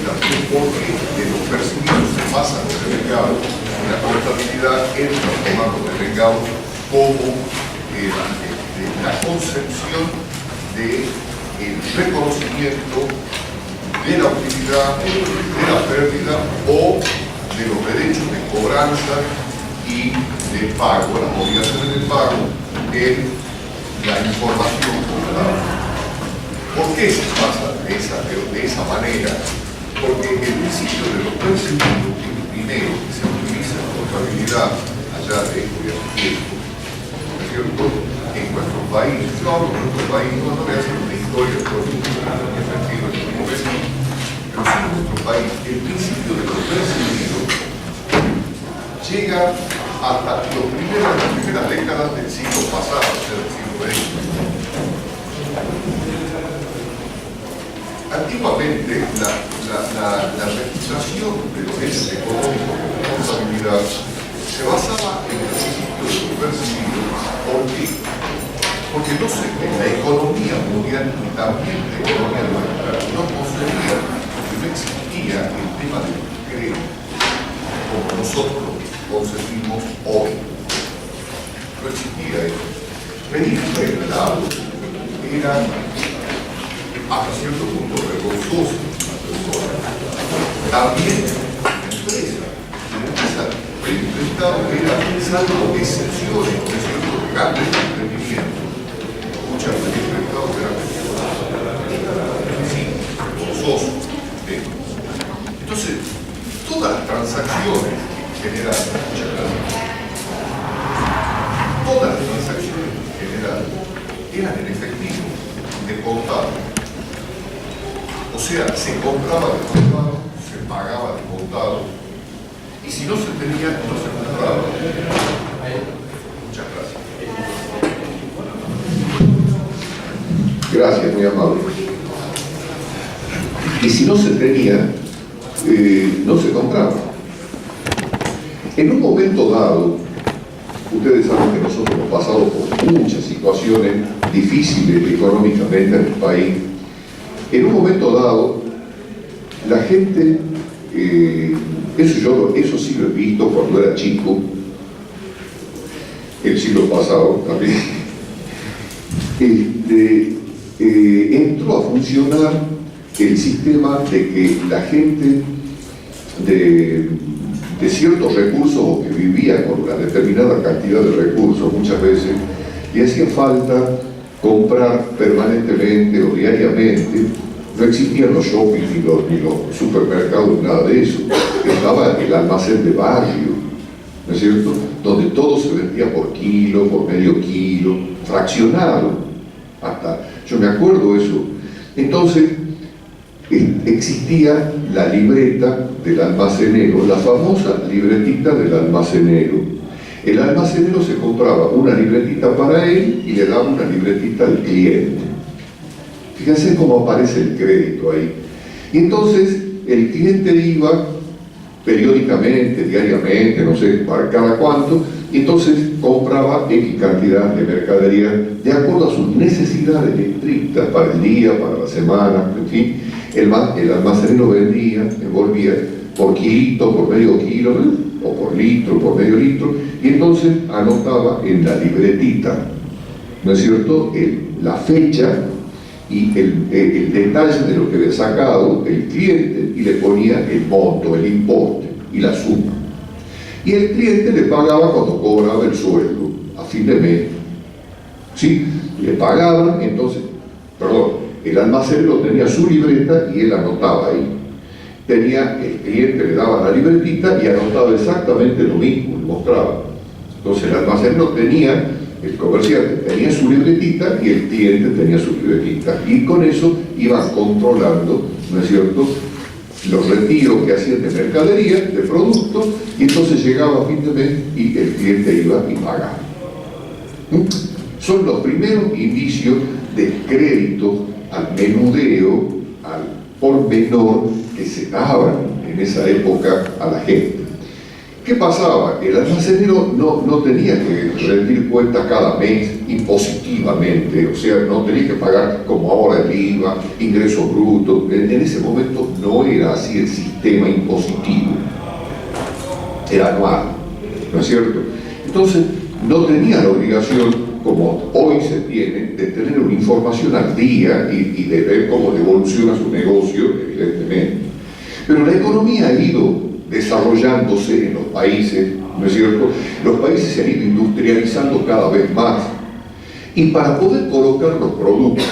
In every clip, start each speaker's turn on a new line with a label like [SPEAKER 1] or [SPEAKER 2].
[SPEAKER 1] también porque de los percibidos se pasa a los devengados, y la contabilidad entra tomando devengados como la concepción del reconocimiento de la utilidad, de la pérdida o de los derechos de cobranza y de pago, las obligaciones de pago en la información contable. ¿Por qué se pasa de esa manera? Porque el principio de los percibidos es el primero que se utiliza en contabilidad allá de tiempo, ¿no es cierto? En nuestro país, yo hablo de nuestro país, no voy a hacer una historia por un efectivo en el momento, pero sí en nuestro país, el principio de los percibidos llega hasta las primeras décadas del siglo pasado, o sea, del siglo XX. Antiguamente, la registración de los hechos económicos de la contabilidad se basaba en el principio de los percibidos. ¿Por qué? Porque no se ve la economía mundial y también la economía nuestra no concebía que no existía el tema del crédito como nosotros concebimos hoy. No existía eso. Pedir prestado era hasta cierto punto vergonzoso. También la empresa pedir prestado era salvo excepciones, por ejemplo, de grandes emprendimientos. Muchas veces prestado era vergonzoso. Entonces, todas las transacciones generales, muchas gracias, todas las transacciones generales eran en efectivo, de contado. O sea, se compraba de contado, se pagaba de contado, y si no se tenía, no se compraba. Muchas gracias. Gracias, muy amable. Y si no se tenía, no se compraba. En un momento dado, ustedes saben que nosotros hemos pasado por muchas situaciones difíciles económicamente en el país. En un momento dado, la gente, eso sí lo he visto cuando era chico, el siglo pasado también, entró a funcionar el sistema de que la gente de ciertos recursos o que vivía con una determinada cantidad de recursos muchas veces le hacía falta comprar permanentemente o diariamente. No existían los shopping ni los supermercados, nada de eso. Estaba el almacén de barrio, ¿no es cierto? Donde todo se vendía por kilo, por medio kilo, fraccionado. Hasta, yo me acuerdo eso. Entonces, existía la libreta del almacenero, la famosa libretita del almacenero. El almacenero se compraba una libretita para él y le daba una libretita al cliente. Fíjense cómo aparece el crédito ahí. Y entonces el cliente iba periódicamente, diariamente, no sé, para cada cuánto, y entonces compraba X cantidad de mercadería de acuerdo a sus necesidades estrictas para el día, para la semana, en fin. El almacenero vendía, envolvía por kilito, por medio kilo, o por litro, por medio litro, y entonces anotaba en la libretita, ¿no es cierto?, la fecha y el detalle de lo que había sacado el cliente, y le ponía el monto, el importe y la suma. Y el cliente le pagaba cuando cobraba el sueldo, a fin de mes. ¿Sí? Le pagaban, entonces, el almacenero tenía su libreta y él anotaba ahí. El cliente le daba la libretita y anotaba exactamente lo mismo, le mostraba. Entonces el almacenero tenía, el comerciante tenía su libretita y el cliente tenía su libretita. Y con eso iban controlando, ¿no es cierto?, los retiros que hacían de mercadería, de productos, y entonces llegaba a fin de mes y el cliente iba y pagaba. Son los primeros indicios de crédito al menudeo, al por menor que se daban en esa época a la gente. ¿Qué pasaba? El almacenero no tenía que rendir cuentas cada mes impositivamente, o sea, no tenía que pagar como ahora el IVA, ingresos brutos. En ese momento no era así el sistema impositivo, era anual, ¿no es cierto? Entonces, no tenía la obligación, como hoy se tiene, de tener una información al día y de ver cómo evoluciona su negocio, evidentemente. Pero la economía ha ido desarrollándose en los países, ¿no es cierto? Los países se han ido industrializando cada vez más. Y para poder colocar los productos,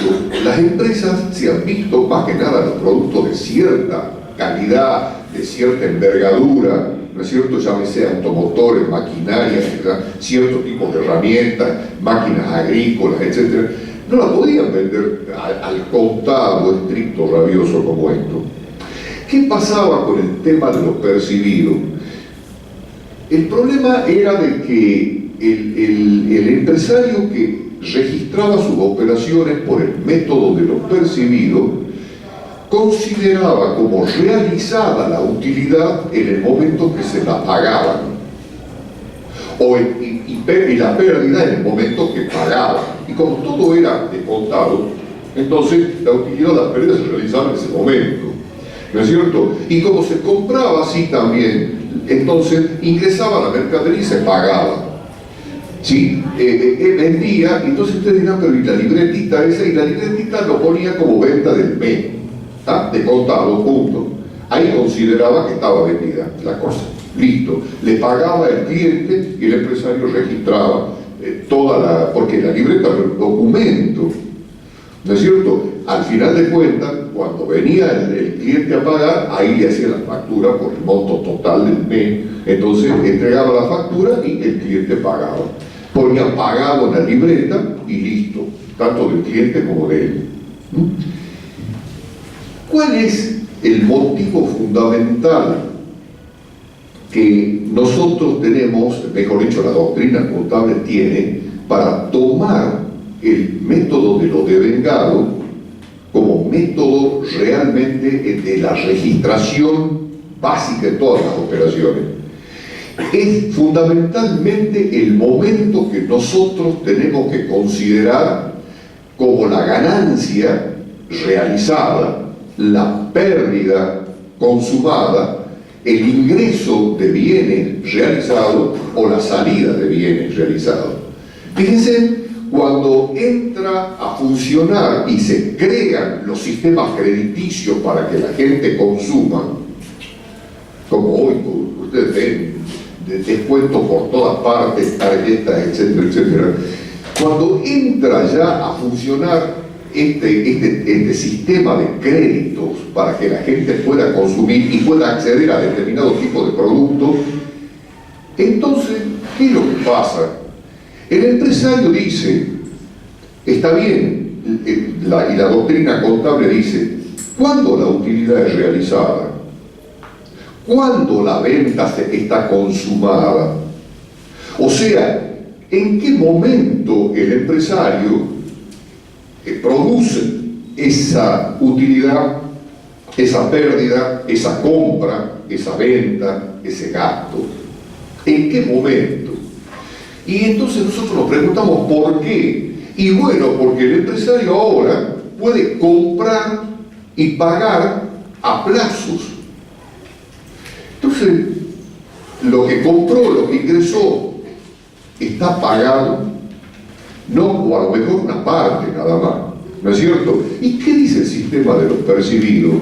[SPEAKER 1] las empresas se han visto más que nada los productos de cierta calidad, de cierta envergadura, ¿no es cierto? Llámese automotores, maquinarias, ciertos tipos de herramientas, máquinas agrícolas, etc. No la podían vender al contado estricto, rabioso como esto. ¿Qué pasaba con el tema de lo percibido? El problema era de que el empresario que registraba sus operaciones por el método de lo percibido consideraba como realizada la utilidad en el momento que se la pagaban, y la pérdida en el momento que pagaban. Y como todo era de contado, entonces la utilidad o la pérdida se realizaba en ese momento, ¿no es cierto? Y como se compraba así también, entonces ingresaba la mercadería y se pagaba. ¿Sí? Vendía, entonces ustedes dirán, pero ¿y la libretita esa? Y la libretita lo ponía como venta del mes, ¿ah? De contado, punto. Ahí consideraba que estaba vendida la cosa. Listo. Le pagaba el cliente y el empresario registraba porque la libreta era un documento, ¿no es cierto? Al final de cuentas, cuando venía el cliente a pagar, ahí le hacía la factura por el monto total del mes. Entonces entregaba la factura y el cliente pagaba. Ponía pagado en la libreta y listo, tanto del cliente como de él. ¿Cuál es el motivo fundamental que nosotros tenemos, mejor dicho, la doctrina contable tiene, para tomar el método de lo devengado como método realmente de la registración básica de todas las operaciones? Es fundamentalmente el momento que nosotros tenemos que considerar como la ganancia realizada, la pérdida consumada, el ingreso de bienes realizados o la salida de bienes realizados. Fíjense, cuando entra a funcionar y se crean los sistemas crediticios para que la gente consuma, como hoy ustedes ven, de descuentos por todas partes, tarjetas, etcétera, etcétera. Cuando entra ya a funcionar este sistema de créditos para que la gente pueda consumir y pueda acceder a determinado tipo de productos, entonces, ¿qué es lo que pasa? El empresario dice, está bien, y la doctrina contable dice, ¿cuándo la utilidad es realizada? ¿Cuándo la venta está consumada? O sea, ¿en qué momento el empresario produce esa utilidad, esa pérdida, esa compra, esa venta, ese gasto? ¿En qué momento? Y entonces nosotros nos preguntamos ¿por qué? Y bueno, porque el empresario ahora puede comprar y pagar a plazos. Entonces, lo que compró, lo que ingresó, está pagado, no, o a lo mejor una parte nada más, ¿no es cierto? ¿Y qué dice el sistema de los percibidos?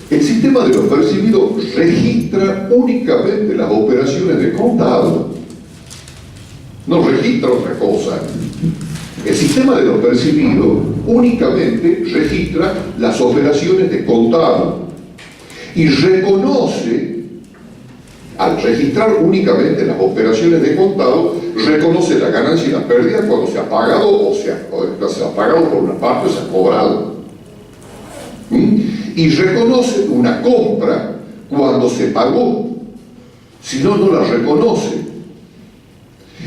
[SPEAKER 1] El sistema de los percibidos registra únicamente las operaciones de contado, no registra otra cosa. El sistema de los percibidos únicamente registra las operaciones de contado y reconoce, al registrar únicamente las operaciones de contado, reconoce la ganancia y la pérdida cuando se ha pagado o se ha pagado por una parte o se ha cobrado. Y reconoce una compra cuando se pagó, si no, no la reconoce.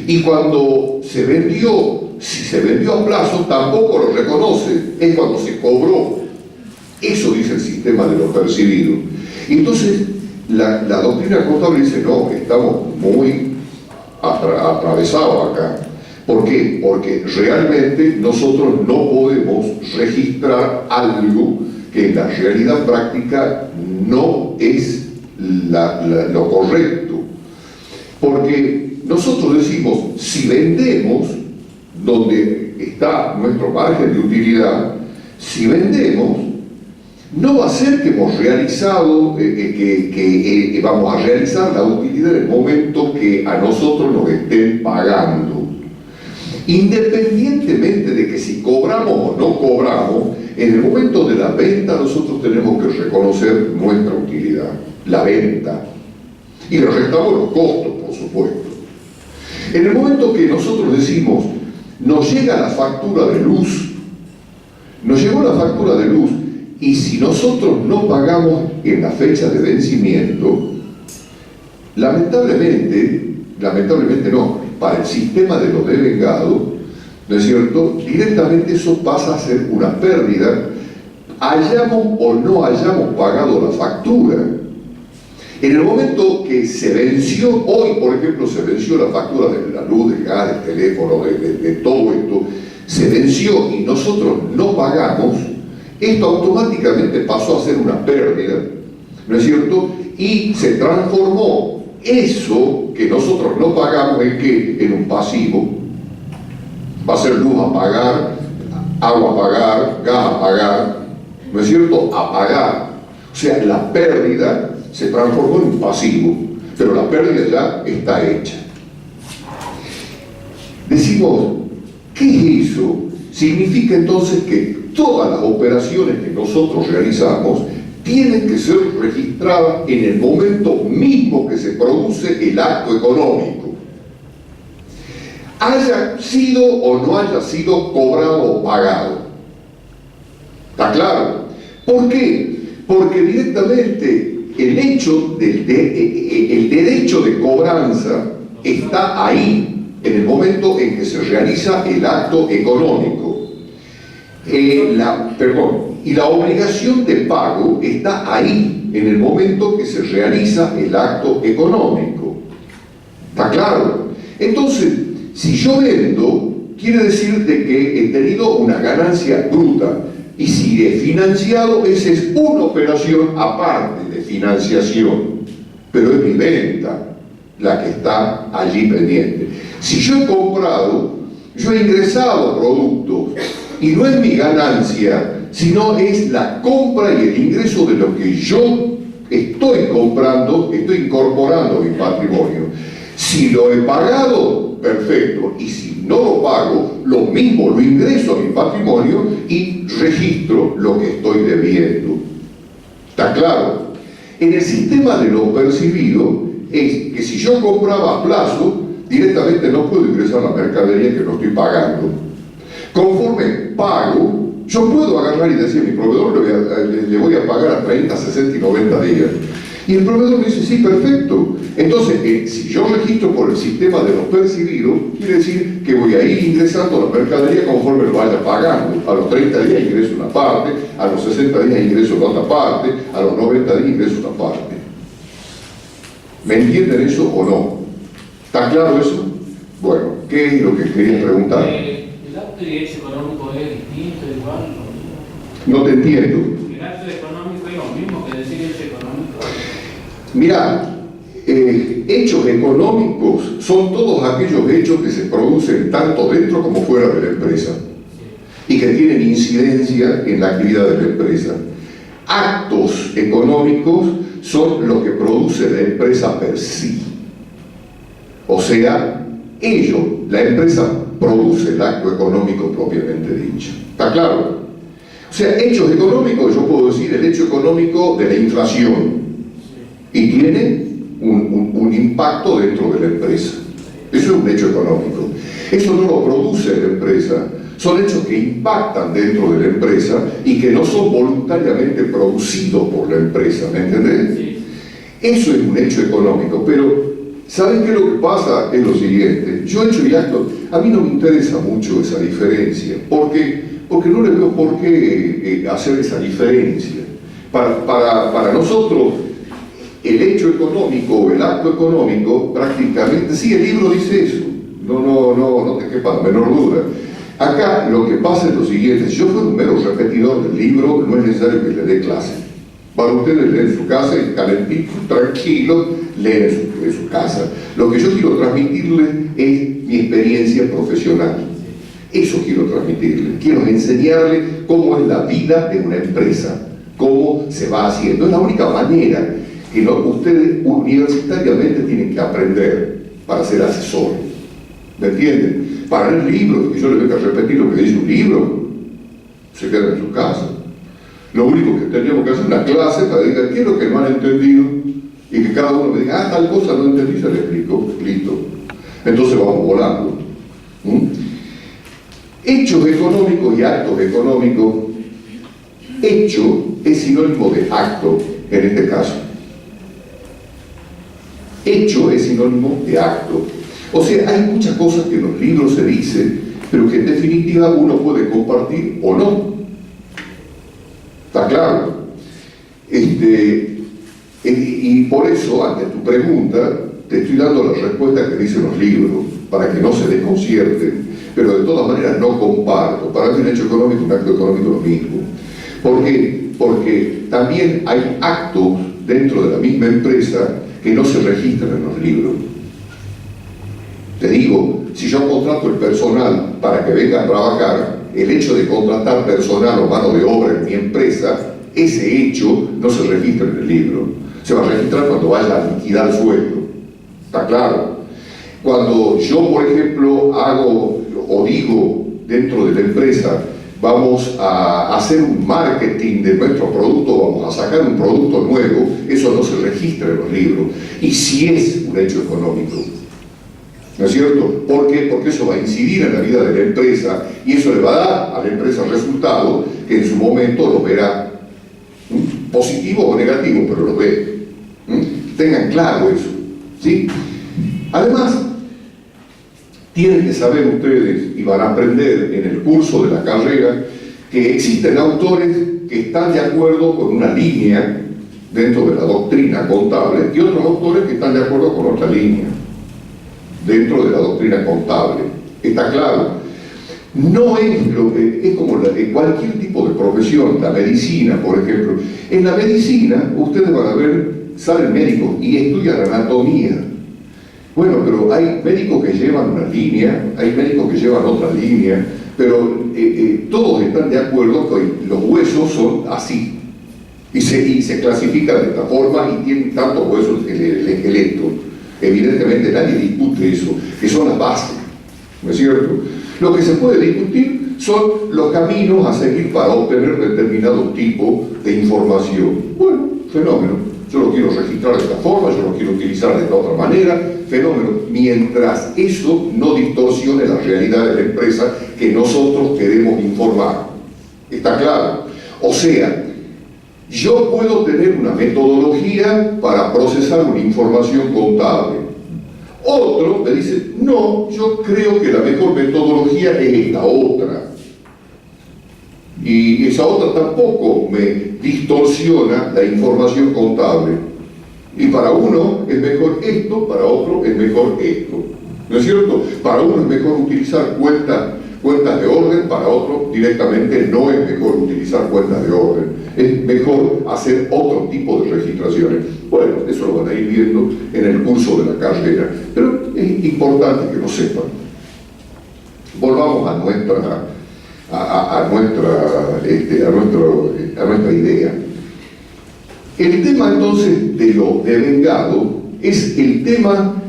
[SPEAKER 1] Y cuando se vendió, si se vendió a plazo, tampoco lo reconoce, es cuando se cobró. Eso dice el sistema de lo percibido. Entonces, La doctrina contable dice, no, estamos muy atravesados acá. ¿Por qué? Porque realmente nosotros no podemos registrar algo que en la realidad práctica no es lo correcto. Porque nosotros decimos, si vendemos, donde está nuestro margen de utilidad, si vendemos, no va a ser que hemos realizado, que vamos a realizar la utilidad en el momento que a nosotros nos estén pagando. Independientemente de que si cobramos o no cobramos, en el momento de la venta nosotros tenemos que reconocer nuestra utilidad, la venta. Y le restamos los costos, por supuesto. En el momento que nosotros decimos, nos llega la factura de luz, nos llegó la factura de luz, y si nosotros no pagamos en la fecha de vencimiento, lamentablemente no, para el sistema de los devengados, ¿no es cierto?, directamente eso pasa a ser una pérdida, hayamos o no hayamos pagado la factura. En el momento que se venció, hoy por ejemplo se venció la factura de la luz, del gas, del teléfono, de todo esto, se venció y nosotros no pagamos, esto automáticamente pasó a ser una pérdida, ¿no es cierto? Y se transformó eso que nosotros no pagamos en ¿qué? En un pasivo. Va a ser luz a pagar, agua a pagar, gas a pagar, ¿no es cierto? A pagar. O sea, la pérdida se transformó en un pasivo, pero la pérdida ya está hecha. Decimos, ¿qué es eso? Significa entonces que todas las operaciones que nosotros realizamos tienen que ser registradas en el momento mismo que se produce el acto económico. Haya sido o no haya sido cobrado o pagado. ¿Está claro? ¿Por qué? Porque directamente el hecho el derecho de cobranza está ahí, en el momento en que se realiza el acto económico. Y la obligación de pago está ahí, en el momento que se realiza el acto económico. ¿Está claro? Entonces, si yo vendo, quiere decir de que he tenido una ganancia bruta. Y si he financiado, esa es una operación aparte de financiación. Pero es mi venta la que está allí pendiente. Si yo he comprado, yo he ingresado productos, y no es mi ganancia, sino es la compra y el ingreso de lo que yo estoy comprando, estoy incorporando a mi patrimonio. Si lo he pagado, perfecto, y si no lo pago, lo mismo lo ingreso a mi patrimonio y registro lo que estoy debiendo. ¿Está claro? En el sistema de lo percibido, es que si yo compraba a plazo, directamente no puedo ingresar la mercadería que no estoy pagando. Conforme pago, yo puedo agarrar y decir a mi proveedor le voy a pagar a 30, 60 y 90 días. Y el proveedor me dice, sí, perfecto. Entonces, si yo registro por el sistema de los percibidos, quiere decir que voy a ir ingresando la mercadería conforme lo vaya pagando. A los 30 días ingreso una parte, a los 60 días ingreso la otra parte, a los 90 días ingreso otra parte. ¿Me entienden eso o no? ¿Está claro eso? Bueno, ¿qué es lo que quería preguntar?
[SPEAKER 2] ¿El acto y hecho económico es distinto, igual?
[SPEAKER 1] No te entiendo.
[SPEAKER 2] ¿El acto económico es lo mismo que decir hecho económico?
[SPEAKER 1] Mirá, hechos económicos son todos aquellos hechos que se producen tanto dentro como fuera de la empresa y que tienen incidencia en la actividad de la empresa. Actos económicos son los que produce la empresa per sí. O sea, la empresa produce el acto económico propiamente dicho. ¿Está claro? O sea, hechos económicos, yo puedo decir el hecho económico de la inflación y tiene un impacto dentro de la empresa. Eso es un hecho económico. Eso no lo produce la empresa, son hechos que impactan dentro de la empresa y que no son voluntariamente producidos por la empresa, ¿me entendés? Eso es un hecho económico, pero ¿saben qué es lo que pasa? Es lo siguiente, yo hecho y acto, a mí no me interesa mucho esa diferencia, porque no le veo por qué hacer esa diferencia. Para nosotros, el hecho económico o el acto económico prácticamente, sí, el libro dice eso, no te quepa la menor duda. Acá lo que pasa es lo siguiente: si yo fuera un mero repetidor del libro, no es necesario que le dé clase. Para ustedes leen en su casa, calentito, tranquilo, leen en su casa. Lo que yo quiero transmitirles es mi experiencia profesional. Eso quiero transmitirles. Quiero enseñarles cómo es la vida de una empresa, cómo se va haciendo. Es la única manera que ustedes universitariamente tienen que aprender para ser asesores. ¿Me entienden? Para leer libros, que yo les venga a repetir lo que dice un libro, se queda en su casa. Lo único que tendríamos que hacer es una clase para decir qué es lo que no han entendido y que cada uno me diga, tal cosa no entendí, se le explico, listo. Entonces vamos volando. Hechos económicos y actos económicos. Hecho es sinónimo de acto en este caso. Hecho es sinónimo de acto. O sea, hay muchas cosas que en los libros se dicen, pero que en definitiva uno puede compartir o no. ¿Está claro? Y por eso, ante tu pregunta, te estoy dando la respuesta que dicen los libros, para que no se desconcierten, pero de todas maneras no comparto. Para mí un hecho económico y un acto económico es lo mismo. ¿Por qué? Porque también hay actos dentro de la misma empresa que no se registran en los libros. Te digo, si yo contrato el personal para que venga a trabajar, el hecho de contratar personal o mano de obra en mi empresa, ese hecho no se registra en el libro. Se va a registrar cuando vaya a liquidar el sueldo. ¿Está claro? Cuando yo, por ejemplo, hago o digo dentro de la empresa, vamos a hacer un marketing de nuestro producto, vamos a sacar un producto nuevo, eso no se registra en los libros. Y sí es un hecho económico. ¿No es cierto? ¿Por qué? Porque eso va a incidir en la vida de la empresa y eso le va a dar a la empresa resultado que en su momento lo verá. Positivo o negativo, pero lo ve. Tengan claro eso. ¿Sí? Además, tienen que saber ustedes, y van a aprender en el curso de la carrera, que existen autores que están de acuerdo con una línea dentro de la doctrina contable y otros autores que están de acuerdo con otra línea dentro de la doctrina contable. ¿Está claro? No es lo que es como en cualquier tipo de profesión, la medicina, por ejemplo. En la medicina, ustedes van a ver, salen médicos y estudian anatomía. Bueno, pero hay médicos que llevan una línea, hay médicos que llevan otra línea, pero todos están de acuerdo que los huesos son así. Y se clasifican de esta forma y tienen tantos huesos el esqueleto. Evidentemente nadie discute eso, que son las bases, ¿no es cierto? Lo que se puede discutir son los caminos a seguir para obtener determinado tipo de información. Bueno, fenómeno. Yo lo quiero registrar de esta forma, yo lo quiero utilizar de esta otra manera, fenómeno. Mientras eso no distorsione la realidad de la empresa que nosotros queremos informar. ¿Está claro? O sea, yo puedo tener una metodología para procesar una información contable. Otro me dice, no, yo creo que la mejor metodología es esta otra. Y esa otra tampoco me distorsiona la información contable. Y para uno es mejor esto, para otro es mejor esto. ¿No es cierto? Para uno es mejor utilizar cuentas de orden, para otro directamente no es mejor utilizar cuentas de orden. Es mejor hacer otro tipo de registraciones. Bueno, eso lo van a ir viendo en el curso de la carrera, pero es importante que lo sepan. Volvamos a nuestra idea. El tema entonces de lo devengado es el tema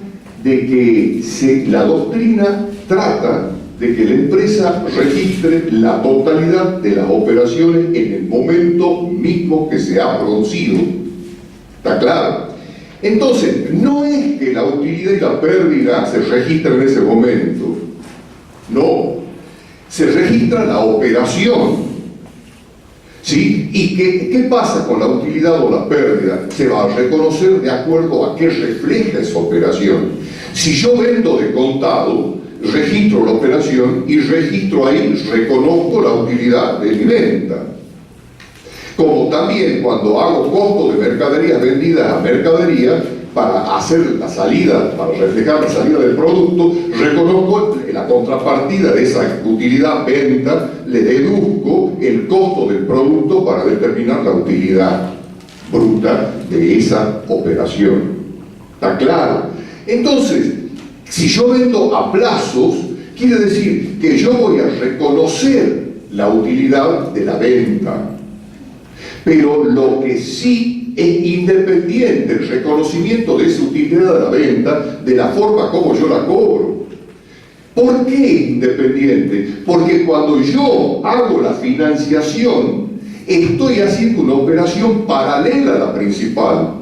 [SPEAKER 1] de que la doctrina trata de que la empresa registre la totalidad de las operaciones en el momento mismo que se ha producido. ¿Está claro? Entonces, no es que la utilidad y la pérdida se registren en ese momento. No. Se registra la operación. ¿Sí? ¿Y qué pasa con la utilidad o la pérdida? Se va a reconocer de acuerdo a qué refleja esa operación. Si yo vendo de contado, registro la operación y registro ahí, reconozco la utilidad de mi venta. Como también cuando hago costo de mercaderías vendidas a mercadería, para hacer la salida, para reflejar la salida del producto, reconozco la contrapartida de esa utilidad venta, le deduzco el costo del producto para determinar la utilidad bruta de esa operación. ¿Está claro? Entonces, si yo vendo a plazos, quiere decir que yo voy a reconocer la utilidad de la venta. Pero lo que sí es independiente el reconocimiento de esa utilidad de la venta de la forma como yo la cobro. ¿Por qué independiente? Porque cuando yo hago la financiación, estoy haciendo una operación paralela a la principal.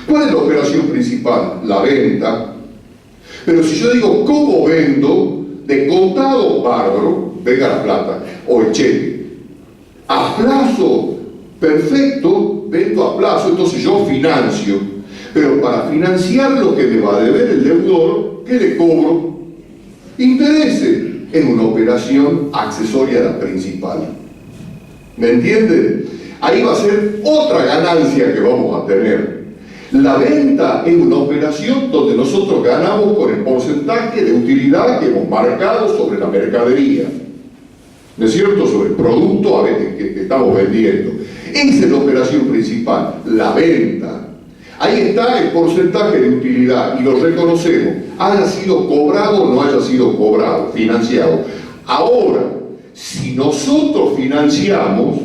[SPEAKER 1] ¿Cuál es la operación principal? La venta. Pero si yo digo, ¿cómo vendo? De contado, bárbaro, venga la plata, o el cheque. A plazo, perfecto, vendo a plazo, entonces yo financio. Pero para financiar lo que me va a deber el deudor, ¿qué le cobro? Intereses en una operación accesoria a la principal. ¿Me entienden? Ahí va a ser otra ganancia que vamos a tener. La venta es una operación donde nosotros ganamos con el porcentaje de utilidad que hemos marcado sobre la mercadería. ¿No es cierto? Sobre el producto a veces que estamos vendiendo. Esa es la operación principal, la venta. Ahí está el porcentaje de utilidad y lo reconocemos, haya sido cobrado o no haya sido cobrado, financiado. Ahora, si nosotros financiamos,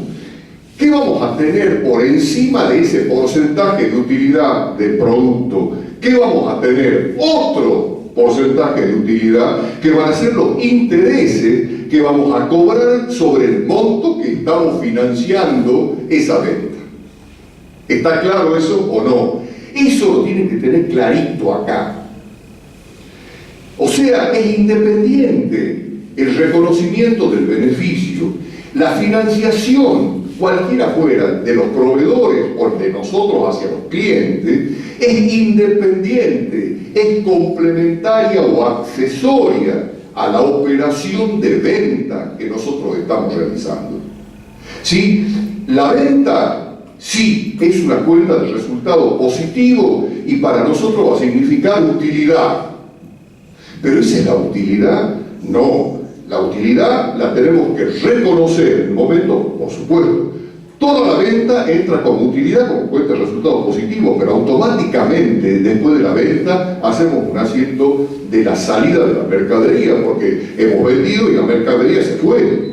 [SPEAKER 1] ¿qué vamos a tener por encima de ese porcentaje de utilidad del producto? ¿Qué vamos a tener? Otro porcentaje de utilidad que van a ser los intereses que vamos a cobrar sobre el monto que estamos financiando esa venta. ¿Está claro eso o no? Eso lo tienen que tener clarito acá. O sea, es independiente el reconocimiento del beneficio, la financiación, cualquiera fuera de los proveedores o de nosotros hacia los clientes, es independiente, es complementaria o accesoria a la operación de venta que nosotros estamos realizando. ¿Sí? La venta sí es una cuenta de resultado positivo y para nosotros va a significar utilidad. ¿Pero esa es la utilidad? No. La utilidad la tenemos que reconocer en el momento, por supuesto. Toda la venta entra como utilidad, como cuenta de resultados positivos, pero automáticamente después de la venta hacemos un asiento de la salida de la mercadería, porque hemos vendido y la mercadería se fue.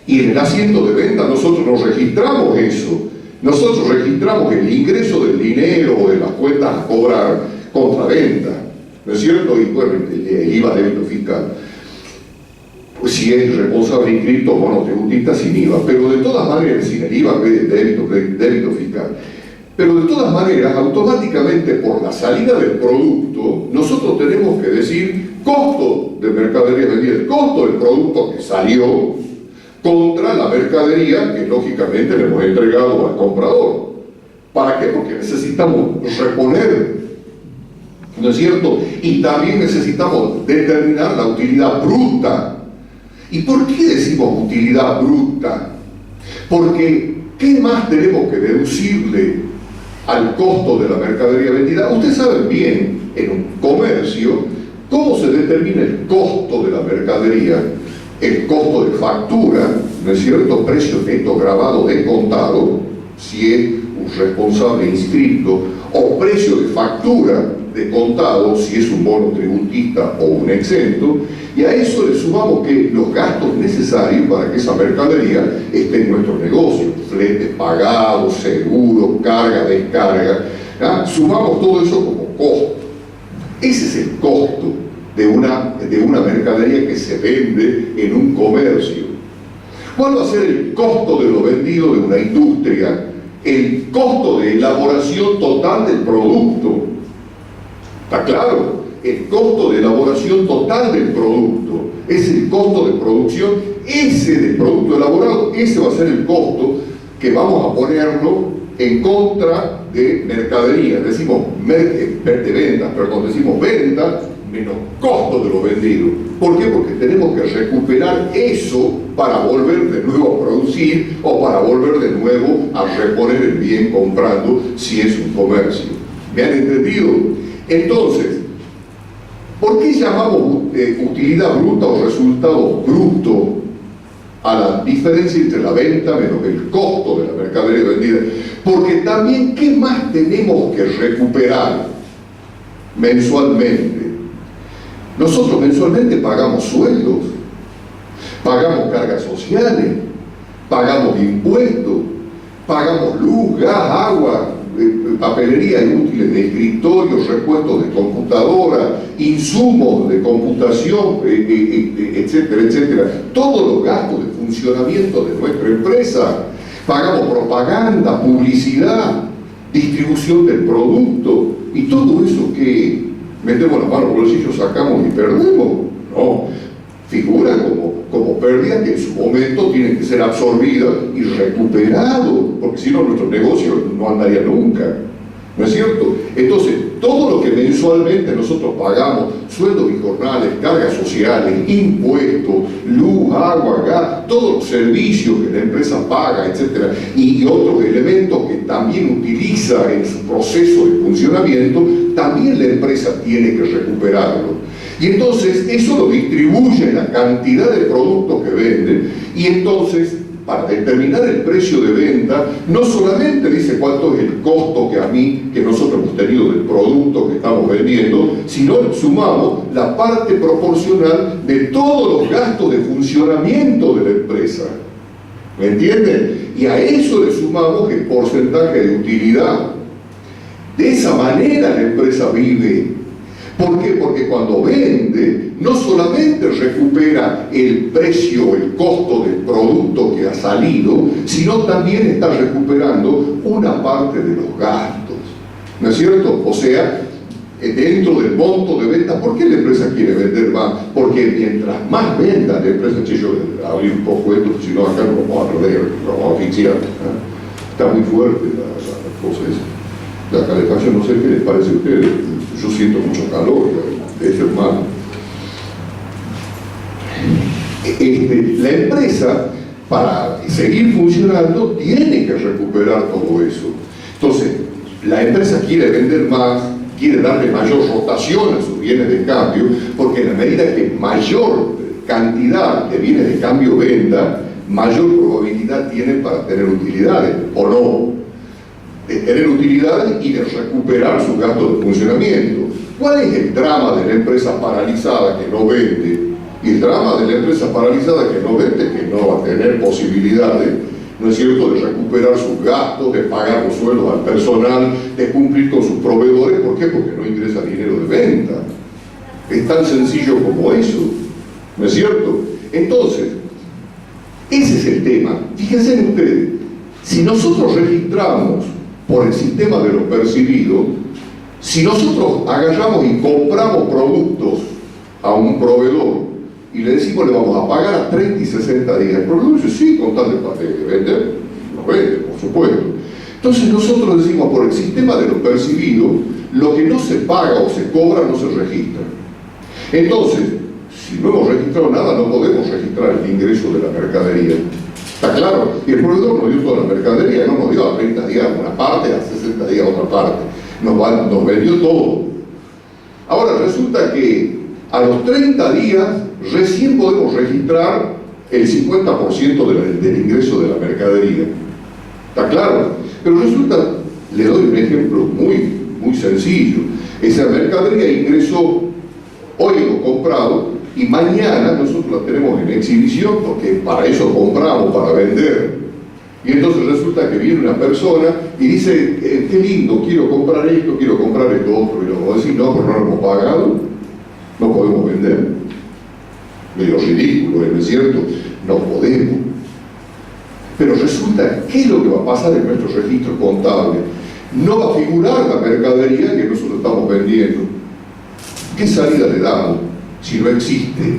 [SPEAKER 1] Y en el asiento de venta nosotros nos registramos eso. Nosotros registramos el ingreso del dinero o de las cuentas a cobrar contra venta, ¿no es cierto? Y bueno, el IVA débito fiscal. Pues si es responsable inscrito, monotributista sin IVA, pero de todas maneras, sin el IVA, débito fiscal. Pero de todas maneras, automáticamente por la salida del producto, nosotros tenemos que decir costo de mercadería vendida, el costo del producto que salió contra la mercadería que lógicamente le hemos entregado al comprador. ¿Para qué? Porque necesitamos reponer, ¿no es cierto? Y también necesitamos determinar la utilidad bruta. ¿Y por qué decimos utilidad bruta? Porque ¿qué más tenemos que deducirle al costo de la mercadería vendida? Ustedes saben bien, en un comercio, cómo se determina el costo de la mercadería. El costo de factura, ¿no es cierto? Precio neto grabado de contado, si es un responsable inscrito, o precio de factura de contado, si es un monotributista o un exento, y a eso le sumamos que los gastos necesarios para que esa mercadería esté en nuestro negocio, fletes pagados, seguros, carga, descarga, ¿ya? Sumamos todo eso como costo. Ese es el costo de una mercadería que se vende en un comercio. ¿Cuál va a ser el costo de lo vendido de una industria? El costo de elaboración total del producto. ¿Está claro? El costo de elaboración total del producto es el costo de producción, ese del producto elaborado, ese va a ser el costo que vamos a ponerlo en contra de mercadería. Decimos de ventas, pero cuando decimos venta, menos costo de lo vendido. ¿Por qué? Porque tenemos que recuperar eso para volver de nuevo a producir o para volver de nuevo a reponer el bien comprando si es un comercio. ¿Me han entendido? Entonces, ¿por qué llamamos utilidad bruta o resultado bruto a la diferencia entre la venta menos el costo de la mercadería vendida? Porque también, ¿qué más tenemos que recuperar mensualmente? Nosotros mensualmente pagamos sueldos, pagamos cargas sociales, pagamos impuestos, pagamos luz, gas, agua, papelería y útiles de escritorio, repuestos de computadora, insumos de computación, etcétera, etcétera. Todos los gastos de funcionamiento de nuestra empresa. Pagamos propaganda, publicidad, distribución del producto, y todo eso que metemos las manos en los bolsillos, sacamos y perdemos. No, figura como pérdida que en su momento tienen que ser absorbidas y recuperados, porque si no nuestro negocio no andaría nunca, ¿no es cierto? Entonces, todo lo que mensualmente nosotros pagamos, sueldos y jornales, cargas sociales, impuestos, luz, agua, gas, todos los servicios que la empresa paga, etcétera, y otros elementos que también utiliza en su proceso de funcionamiento, también la empresa tiene que recuperarlo. Y entonces eso lo distribuye en la cantidad de productos que venden, y entonces para determinar el precio de venta no solamente dice cuánto es el costo que nosotros hemos tenido del producto que estamos vendiendo, sino sumamos la parte proporcional de todos los gastos de funcionamiento de la empresa. ¿Me entienden? Y a eso le sumamos el porcentaje de utilidad. De esa manera la empresa vive. ¿Por qué? Porque cuando vende, no solamente recupera el precio, el costo del producto que ha salido, sino también está recuperando una parte de los gastos. ¿No es cierto? O sea, dentro del monto de venta, ¿por qué la empresa quiere vender más? Porque mientras más venda la empresa, yo abrí un poco esto, si no acá no vamos a perder, no vamos a asfixiar. Está muy fuerte la cosa esa. La calefacción, no sé qué les parece a ustedes. Yo siento mucho calor, es hermano. La empresa, para seguir funcionando, tiene que recuperar todo eso. Entonces, la empresa quiere vender más, quiere darle mayor rotación a sus bienes de cambio, porque en la medida que mayor cantidad de bienes de cambio venda, mayor probabilidad tiene para tener utilidades, o no. De tener utilidades y de recuperar sus gastos de funcionamiento. ¿Cuál es el drama de la empresa paralizada que no vende? Y el drama de la empresa paralizada que no vende, que no va a tener posibilidades, ¿no es cierto?, de recuperar sus gastos, de pagar los sueldos al personal, de cumplir con sus proveedores. ¿Por qué? Porque no ingresa dinero de venta. Es tan sencillo como eso, ¿no es cierto? Entonces, ese es el tema. Fíjense ustedes, si nosotros registramos por el sistema de lo percibido, si nosotros agarramos y compramos productos a un proveedor y le decimos le vamos a pagar a 30 y 60 días, el proveedor dice sí, con tal de vender, lo vende, por supuesto. Entonces nosotros decimos por el sistema de lo percibido, lo que no se paga o se cobra no se registra. Entonces, si no hemos registrado nada, no podemos registrar el ingreso de la mercadería. ¿Está claro? Y el proveedor nos dio toda la mercadería, no nos dio a 30 días una parte, a 60 días otra parte. Nos vendió todo. Ahora resulta que a los 30 días recién podemos registrar el 50% del ingreso de la mercadería. ¿Está claro? Pero resulta, le doy un ejemplo muy sencillo. Esa mercadería ingresó, hoy hemos comprado, y mañana nosotros la tenemos en exhibición, porque para eso compramos, para vender. Y entonces resulta que viene una persona y dice, qué lindo, quiero comprar esto, quiero comprar esto otro. Y luego decir, no, pero no lo hemos pagado, no podemos vender. Medio ridículo, ¿no es cierto? No podemos. Pero resulta, ¿qué es lo que va a pasar en nuestro registro contable? No va a figurar la mercadería que nosotros estamos vendiendo. ¿Qué salida le damos si no existe?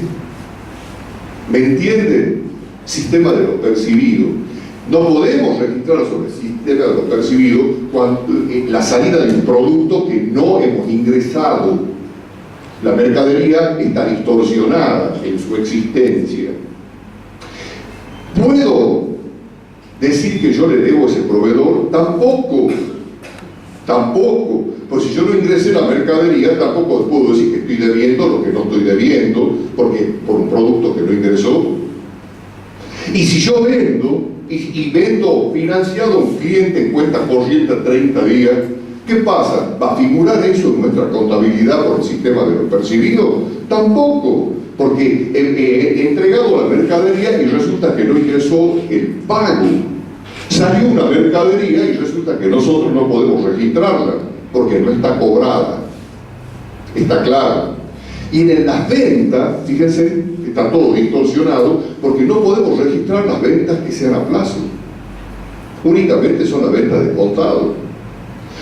[SPEAKER 1] ¿Me entienden? Sistema de lo percibido. No podemos registrar sobre el sistema de lo percibido la salida de un producto que no hemos ingresado. La mercadería está distorsionada en su existencia. ¿Puedo decir que yo le debo a ese proveedor? Tampoco. Pues si yo no ingresé la mercadería, tampoco puedo decir que estoy debiendo lo que no estoy debiendo, porque por un producto que no ingresó. Y si yo vendo, y vendo financiado a un cliente en cuenta corriente a 30 días, ¿qué pasa? ¿Va a figurar eso en nuestra contabilidad por el sistema de lo percibido? Tampoco, porque he entregado la mercadería y resulta que no ingresó el pago. Salió una mercadería y resulta que nosotros no podemos registrarla porque no está cobrada. Está claro. Y en las ventas, fíjense, está todo distorsionado porque no podemos registrar las ventas que sean a plazo. Únicamente son las ventas de contado.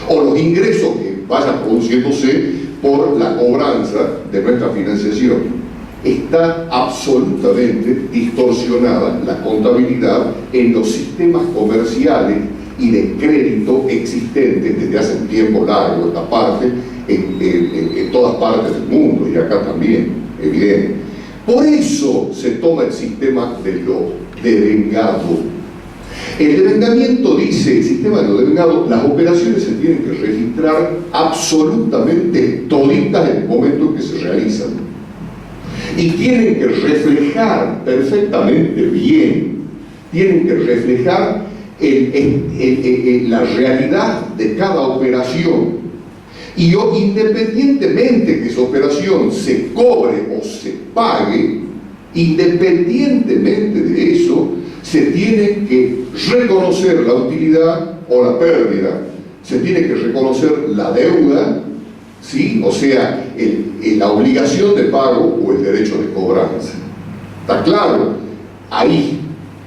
[SPEAKER 1] O los ingresos que vayan produciéndose por la cobranza de nuestra financiación. Está absolutamente distorsionada la contabilidad en los sistemas comerciales y de crédito existentes desde hace un tiempo largo, esta parte, en todas partes del mundo y acá también, evidente. Por eso se toma el sistema de lo devengado. El devengamiento dice, el sistema de lo devengado, las operaciones se tienen que registrar absolutamente toditas en el momento en que se realizan. Y tienen que reflejar perfectamente bien, tienen que reflejar la realidad de cada operación. Y independientemente que esa operación se cobre o se pague, independientemente de eso, se tiene que reconocer la utilidad o la pérdida, se tiene que reconocer la deuda, ¿sí? O sea, la obligación de pago o el derecho de cobranza. ¿Está claro? Ahí.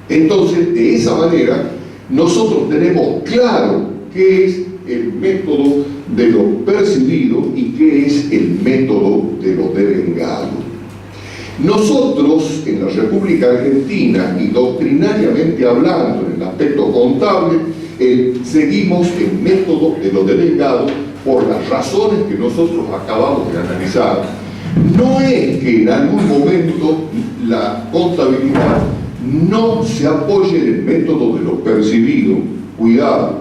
[SPEAKER 1] Entonces, de esa manera, nosotros tenemos claro qué es el método de lo percibido y qué es el método de lo devengado. Nosotros, en la República Argentina, y doctrinariamente hablando en el aspecto contable, seguimos el método de lo devengado por las razones que nosotros acabamos de analizar. No es que en algún momento la contabilidad no se apoye en el método de lo percibido. Cuidado.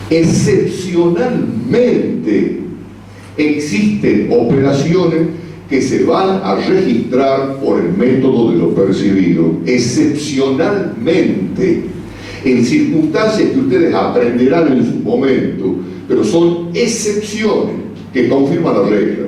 [SPEAKER 1] Excepcionalmente existen operaciones que se van a registrar por el método de lo percibido. Excepcionalmente. En circunstancias que ustedes aprenderán en su momento, pero son excepciones que confirman la regla.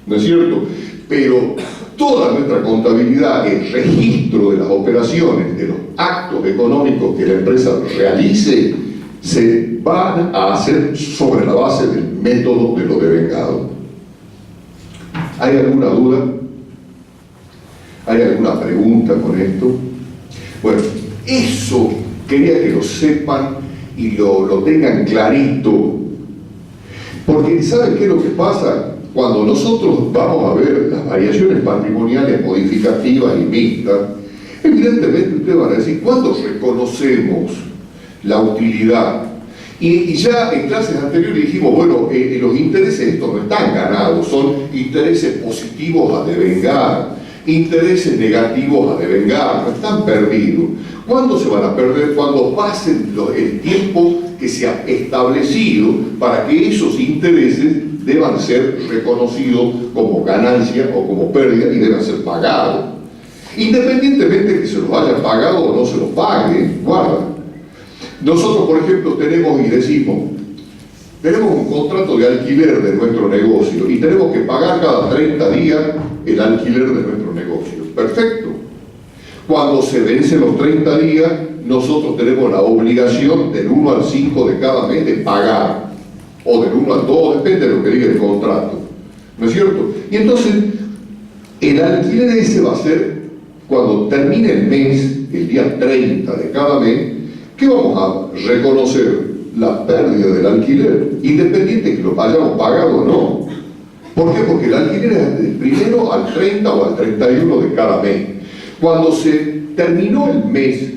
[SPEAKER 1] ¿No es cierto? Pero toda nuestra contabilidad, el registro de las operaciones, de los actos económicos que la empresa realice, se van a hacer sobre la base del método de lo devengado. ¿Hay alguna duda? ¿Hay alguna pregunta con esto? Bueno, eso quería que lo sepan y lo tengan clarito. Porque ¿saben qué es lo que pasa? Cuando nosotros vamos a ver las variaciones patrimoniales modificativas y mixtas, evidentemente ustedes van a decir, ¿cuándo reconocemos la utilidad? Y ya en clases anteriores dijimos, bueno, los intereses estos no están ganados, son intereses positivos a devengar, intereses negativos a devengar, no están perdidos. ¿Cuándo se van a perder? Cuando pasen el tiempo que se ha establecido para que esos intereses deban ser reconocidos como ganancia o como pérdida y deban ser pagados. Independientemente de que se los haya pagado o no se los pague, guarda. Nosotros, por ejemplo, tenemos y decimos, tenemos un contrato de alquiler de nuestro negocio y tenemos que pagar cada 30 días el alquiler de nuestro negocio. Perfecto. Cuando se vencen los 30 días, nosotros tenemos la obligación del 1 al 5 de cada mes de pagar, o del 1 al 2, depende de lo que diga el contrato. ¿No es cierto? Y entonces, el alquiler ese va a ser, cuando termine el mes, el día 30 de cada mes, ¿qué vamos a reconocer? La pérdida del alquiler, independiente de que lo hayamos pagado o no. ¿Por qué? Porque el alquiler es del 1 al 30 o al 31 de cada mes. Cuando se terminó el mes,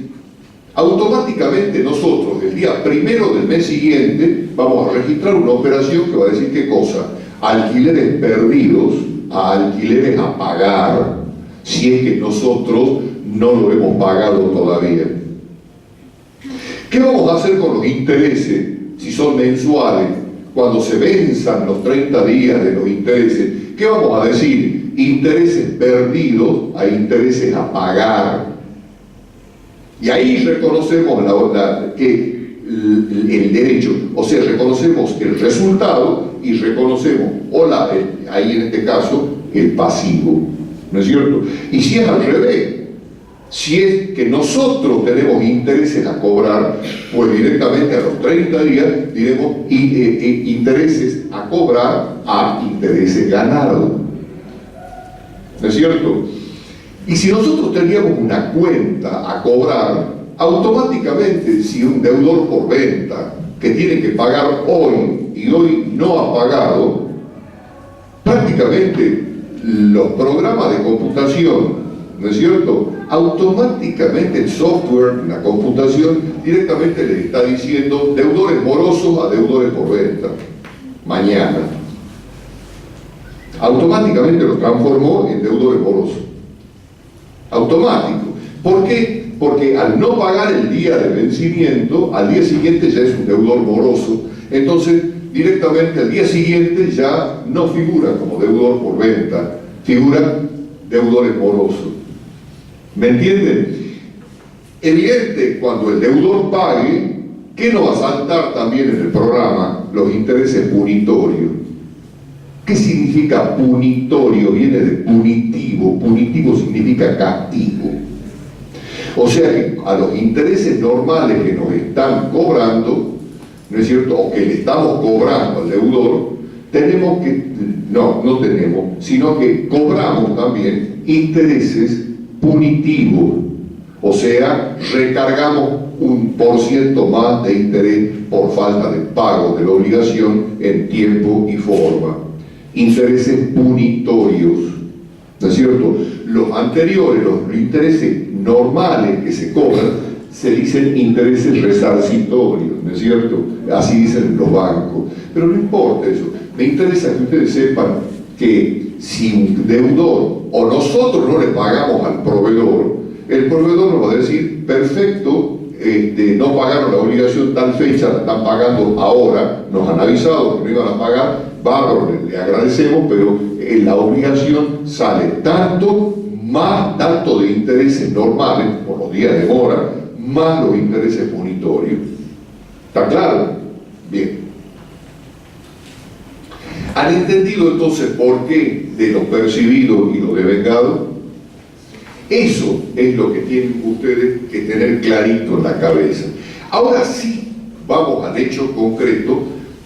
[SPEAKER 1] automáticamente nosotros, el día 1 del mes siguiente, vamos a registrar una operación que va a decir qué cosa. alquileres perdidos a alquileres a pagar, si es que nosotros no lo hemos pagado todavía. ¿Qué vamos a hacer con los intereses, si son mensuales, cuando se venzan los 30 días de los intereses? ¿Qué vamos a decir? Intereses perdidos a intereses a pagar. Y ahí reconocemos que el derecho, o sea, reconocemos el resultado y reconocemos, ahí en este caso, el pasivo, ¿no es cierto? Y si es al revés, si es que nosotros tenemos intereses a cobrar, pues directamente a los 30 días diremos intereses a cobrar a intereses ganados, ¿no es cierto? Y si nosotros teníamos una cuenta a cobrar, automáticamente, si un deudor por venta que tiene que pagar hoy y hoy no ha pagado, prácticamente los programas de computación, ¿no es cierto?, automáticamente el software, la computación, directamente le está diciendo deudores morosos a deudores por venta, mañana. Automáticamente lo transformó en deudores morosos. Automático. ¿Por qué? Porque al no pagar el día de vencimiento, al día siguiente ya es un deudor moroso. Entonces, directamente al día siguiente ya no figura como deudor por venta, figura deudores morosos. ¿Me entienden? Evidente, cuando el deudor pague, ¿qué nos va a saltar también en el programa? Los intereses punitorios. ¿Qué significa punitorio? Viene de punitivo. Punitivo significa castigo. O sea que a los intereses normales que nos están cobrando, ¿no es cierto?, o que le estamos cobrando al deudor, tenemos que, no tenemos, sino que cobramos también intereses punitivos. O sea, recargamos un % más de interés por falta de pago de la obligación en tiempo y forma. Intereses punitorios, ¿no es cierto? Los anteriores, los intereses normales que se cobran, se dicen intereses resarcitorios, ¿no es cierto? Así dicen los bancos. Pero no importa eso. Me interesa que ustedes sepan que si un deudor o nosotros no le pagamos al proveedor, el proveedor nos va a decir, perfecto, no pagaron la obligación tal fecha, la están pagando ahora, nos han avisado que no iban a pagar, bárbaro, le agradecemos, pero la obligación sale tanto de intereses normales, por los días de mora, más los intereses punitorios. ¿Está claro? Bien. ¿Han entendido entonces por qué de lo percibido y lo devengado? Eso es lo que tienen ustedes que tener clarito en la cabeza. Ahora sí, vamos al hecho concreto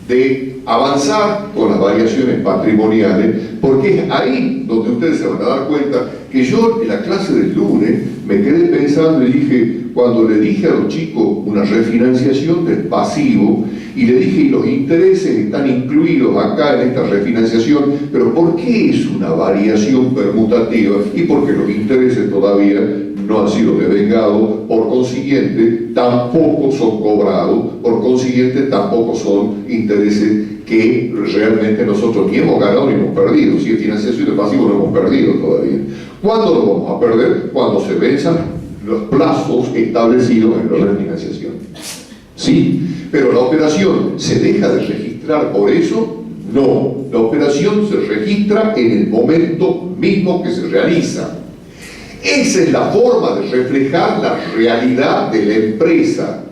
[SPEAKER 1] de avanzar con las variaciones patrimoniales, porque es ahí donde ustedes se van a dar cuenta que yo en la clase del lunes me quedé pensando y dije, cuando le dije a los chicos una refinanciación del pasivo, y le dije, y los intereses están incluidos acá en esta refinanciación, pero ¿por qué es una variación permutativa? Y porque los intereses todavía no han sido devengados, por consiguiente tampoco son cobrados, por consiguiente tampoco son intereses que realmente nosotros ni hemos ganado ni hemos perdido. Si es financiación de pasivo no hemos perdido todavía. ¿Cuándo lo vamos a perder? Cuando se venzan los plazos establecidos en la refinanciación. Sí, pero la operación se deja de registrar por eso. No, la operación se registra en el momento mismo que se realiza. Esa es la forma de reflejar la realidad de la empresa.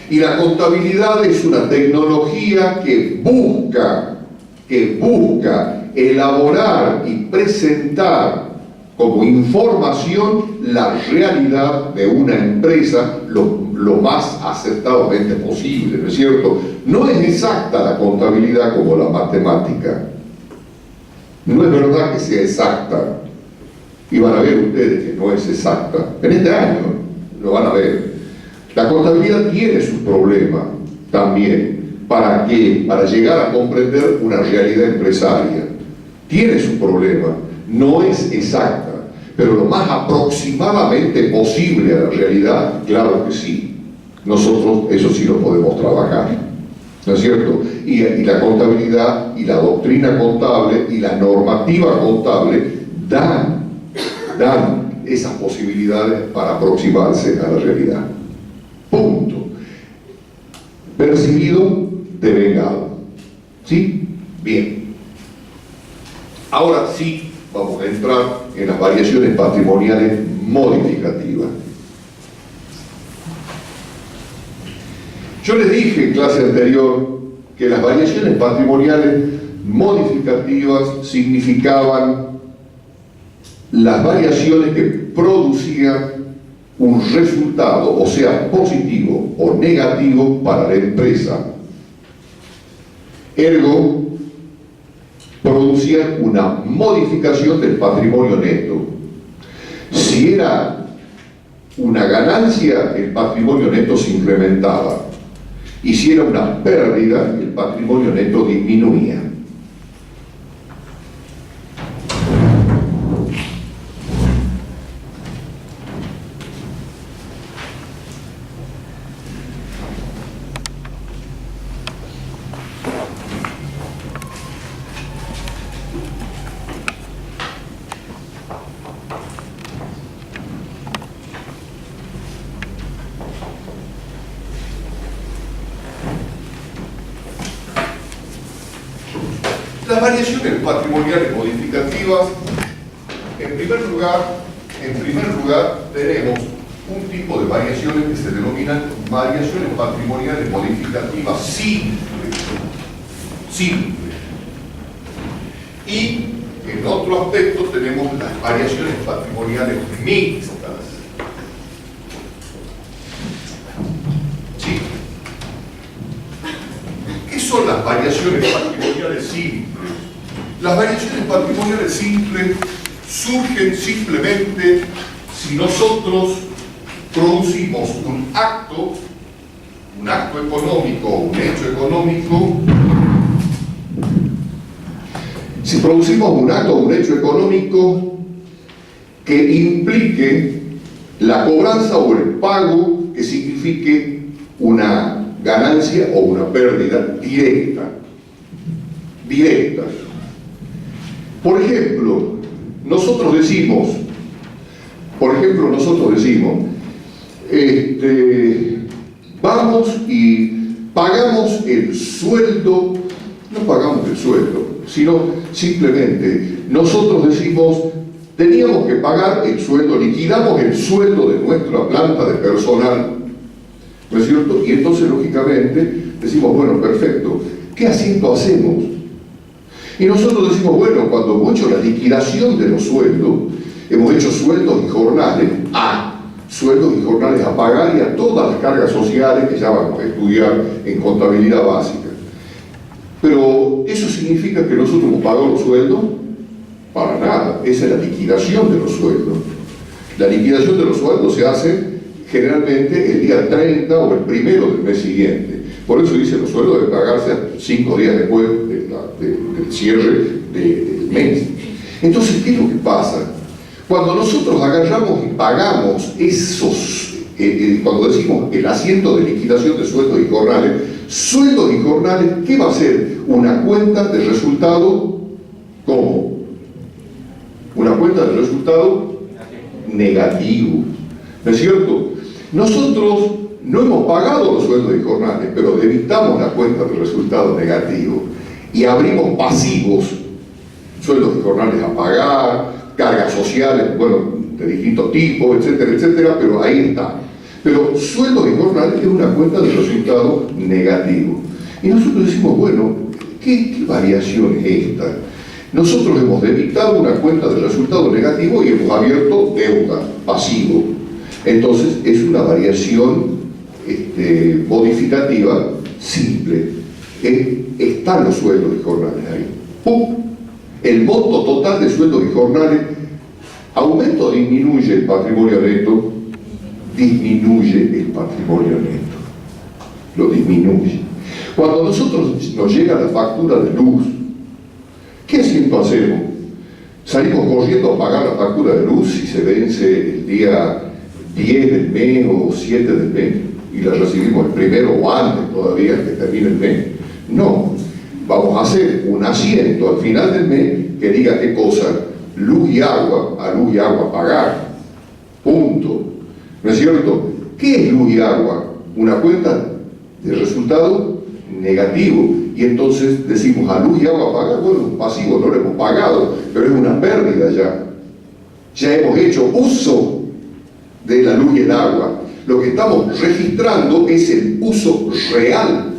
[SPEAKER 1] Y la contabilidad es una tecnología que busca elaborar y presentar como información la realidad de una empresa lo más acertadamente posible, ¿no es cierto? No es exacta la contabilidad como la matemática. No es verdad que sea exacta. Y van a ver ustedes que no es exacta. En este año lo van a ver. La contabilidad tiene su problema también. ¿Para qué? Para llegar a comprender una realidad empresaria. Tiene su problema. No es exacta. Pero lo más aproximadamente posible a la realidad, claro que sí. Nosotros eso sí lo podemos trabajar. ¿no es cierto? Y la contabilidad, y la doctrina contable, y la normativa contable dan esas posibilidades para aproximarse a la realidad. Punto. Percibido, devengado. ¿Sí? Bien. Ahora sí vamos a entrar en las variaciones patrimoniales modificativas. Yo les dije en clase anterior que las variaciones patrimoniales modificativas significaban las variaciones que producían un resultado, o sea, positivo o negativo para la empresa. Ergo, producían una modificación del patrimonio neto. Si era una ganancia, el patrimonio neto se incrementaba. Y si era una pérdida, el patrimonio neto disminuía. Las variaciones patrimoniales modificativas, en primer lugar tenemos un tipo de variaciones que se denominan variaciones patrimoniales modificativas simples. Y en otro aspecto tenemos las variaciones patrimoniales mixtas. ¿Sí? ¿Qué son las variaciones patrimoniales simples? Las variaciones patrimoniales simples surgen simplemente si nosotros producimos un acto económico, un hecho económico. Si producimos un acto o un hecho económico que implique la cobranza o el pago que signifique una ganancia o una pérdida directa. Por ejemplo, nosotros decimos, vamos y pagamos el sueldo, no pagamos el sueldo, sino simplemente nosotros decimos, teníamos que pagar el sueldo, liquidamos el sueldo de nuestra planta de personal, ¿no es cierto? Y entonces, lógicamente, decimos, bueno, perfecto, ¿qué asiento hacemos? Y nosotros decimos, bueno, cuando hemos hecho la liquidación de los sueldos, hemos hecho sueldos y jornales a pagar y a todas las cargas sociales que ya vamos a estudiar en contabilidad básica. Pero, ¿eso significa que nosotros hemos pagado los sueldos? Para nada, esa es la liquidación de los sueldos. La liquidación de los sueldos se hace generalmente el día 30 o el 1 del mes siguiente. Por eso dice, los sueldos deben pagarse 5 días después del cierre del mes. Entonces, ¿qué es lo que pasa? Cuando nosotros agarramos y pagamos esos, cuando decimos el asiento de liquidación de sueldos y jornales, ¿qué va a ser? Una cuenta de resultado, ¿cómo? Una cuenta de resultado negativo, ¿no es cierto? Nosotros no hemos pagado los sueldos y jornales, pero debitamos la cuenta de resultado negativo y abrimos pasivos, sueldos y jornales a pagar, cargas sociales, bueno, de distintos tipos, etcétera, etcétera, pero ahí está. Pero sueldos y jornales es una cuenta de resultado negativo. Y nosotros decimos, bueno, ¿qué variación es esta? Nosotros hemos debitado una cuenta de resultado negativo y hemos abierto deuda, pasivo. Entonces, es una variación modificativa simple. Están los sueldos y jornales ahí. ¡Pum! El monto total de sueldos y jornales aumenta o disminuye el patrimonio neto, disminuye el patrimonio neto, lo disminuye. Cuando nosotros nos llega la factura de luz, ¿qué asiento hacemos? Salimos corriendo a pagar la factura de luz si se vence el día 10 del mes o 7 del mes y la recibimos el 1 o antes todavía que termine el mes. No, vamos a hacer un asiento al final del mes que diga qué cosa, luz y agua, a luz y agua pagar, punto. ¿No es cierto? ¿Qué es luz y agua? Una cuenta de resultado negativo. Y entonces decimos a luz y agua pagar, bueno, pasivo, no lo hemos pagado, pero es una pérdida ya. Ya hemos hecho uso de la luz y el agua. Lo que estamos registrando es el uso real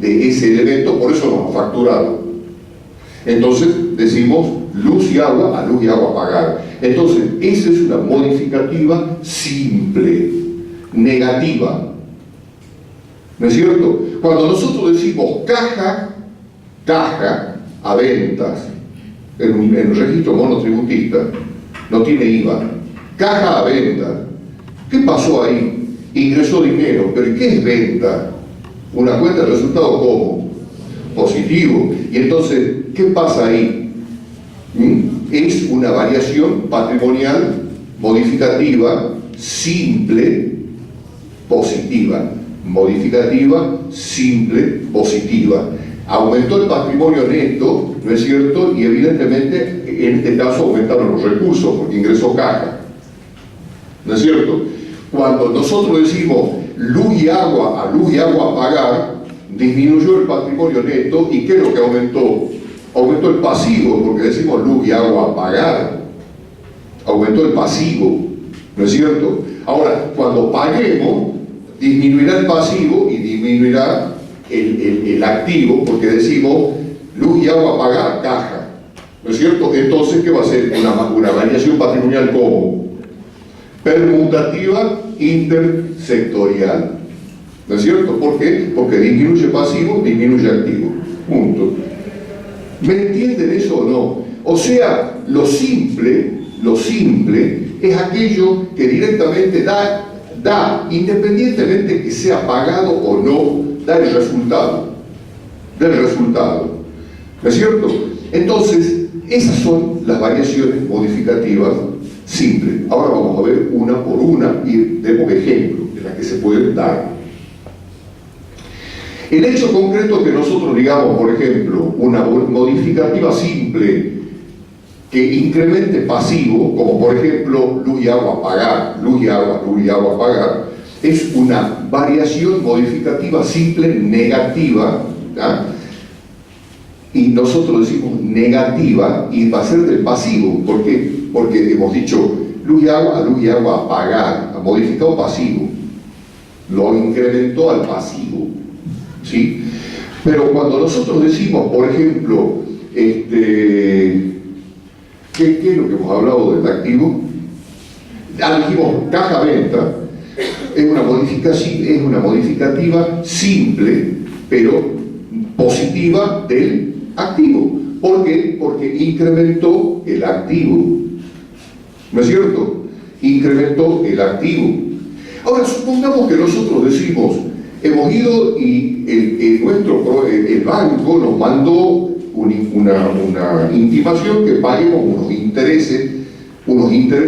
[SPEAKER 1] de ese elemento, por eso nos ha facturado. Entonces decimos luz y agua, a luz y agua pagar. Entonces, esa es una modificativa simple, negativa. ¿No es cierto? Cuando nosotros decimos caja a ventas, en el registro monotributista, no tiene IVA, caja a venta, ¿qué pasó ahí? Ingresó dinero, pero ¿qué es venta? Una cuenta de resultado ¿cómo? Positivo. Y entonces, ¿qué pasa ahí? Es una variación patrimonial modificativa simple positiva. Modificativa simple positiva. Aumentó el patrimonio neto, ¿no es cierto? Y evidentemente en este caso aumentaron los recursos porque ingresó caja, ¿no es cierto? Cuando nosotros decimos luz y agua, a luz y agua pagar, disminuyó el patrimonio neto. ¿Y qué es lo que aumentó? Aumentó el pasivo, porque decimos luz y agua pagar, aumentó el pasivo, ¿no es cierto? Ahora, cuando paguemos, disminuirá el pasivo y disminuirá el activo, porque decimos luz y agua pagar, caja, ¿no es cierto? Entonces, ¿qué va a ser? Una variación patrimonial como permutativa intersectorial, ¿no es cierto? ¿Por qué? Porque disminuye pasivo, disminuye activo, punto. ¿Me entienden eso o no? O sea, lo simple es aquello que directamente da, independientemente que sea pagado o no, da el resultado, ¿no es cierto? Entonces, esas son las variaciones modificativas simples. Ahora vamos a ver una por una y demos ejemplos de las que se pueden dar. El hecho concreto que nosotros digamos, por ejemplo, una modificativa simple que incremente pasivo, como por ejemplo luz y agua pagar, luz y agua pagar, es una variación modificativa simple negativa, ¿tá? Y nosotros decimos negativa y va a ser del pasivo. ¿Por qué? Porque hemos dicho luz y agua pagar, ha modificado pasivo, lo incrementó al pasivo, ¿sí? Pero cuando nosotros decimos, por ejemplo, ¿qué es lo que hemos hablado del activo? Dijimos caja-venta, es una modificativa simple, pero positiva del activo. ¿Por qué? Porque incrementó el activo, ¿no es cierto? Incrementó el activo. Ahora, supongamos que nosotros decimos, hemos ido y el banco nos mandó una intimación que paguemos unos intereses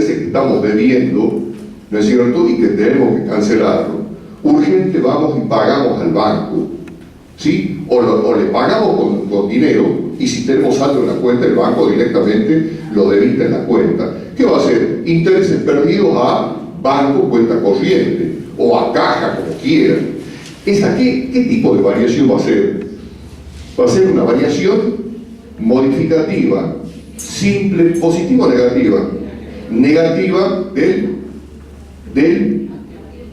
[SPEAKER 1] que estamos debiendo, ¿no es cierto? Y que tenemos que cancelarlo. Urgente, vamos y pagamos al banco, ¿sí? O le pagamos con dinero, y si tenemos saldo en la cuenta, el banco directamente lo debita en la cuenta. ¿Qué va a hacer? Intereses perdidos a banco, cuenta corriente, o a caja, como quieran. ¿Qué tipo de variación va a ser? Va a ser una variación modificativa, simple, positiva o negativa. Negativa del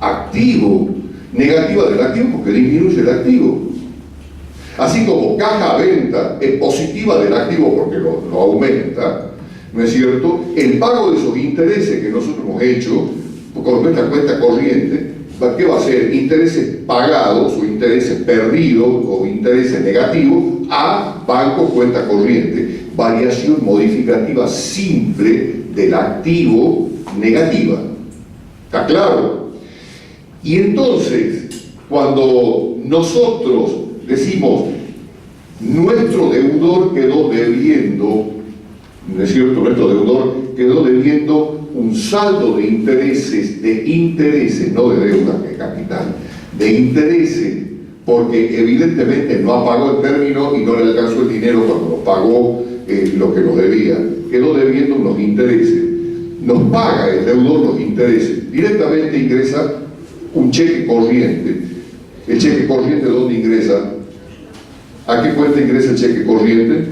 [SPEAKER 1] activo. Negativa del activo porque disminuye el activo. Así como caja a venta es positiva del activo porque lo aumenta, ¿no es cierto? El pago de esos intereses que nosotros hemos hecho con nuestra cuenta corriente, ¿qué va a ser? Intereses pagados o intereses perdidos o intereses negativos a banco cuenta corriente. Variación modificativa simple del activo negativa. ¿Está claro? Y entonces, cuando nosotros decimos nuestro deudor quedó debiendo, ¿no es cierto? Nuestro deudor quedó debiendo un saldo de intereses, no de deuda, de capital, de intereses porque evidentemente no pagó el término y no le alcanzó el dinero cuando nos pagó lo que nos debía. Quedó debiendo unos intereses. Nos paga el deudor los intereses. Directamente ingresa un cheque corriente. ¿El cheque corriente dónde ingresa? ¿A qué cuenta ingresa el cheque corriente?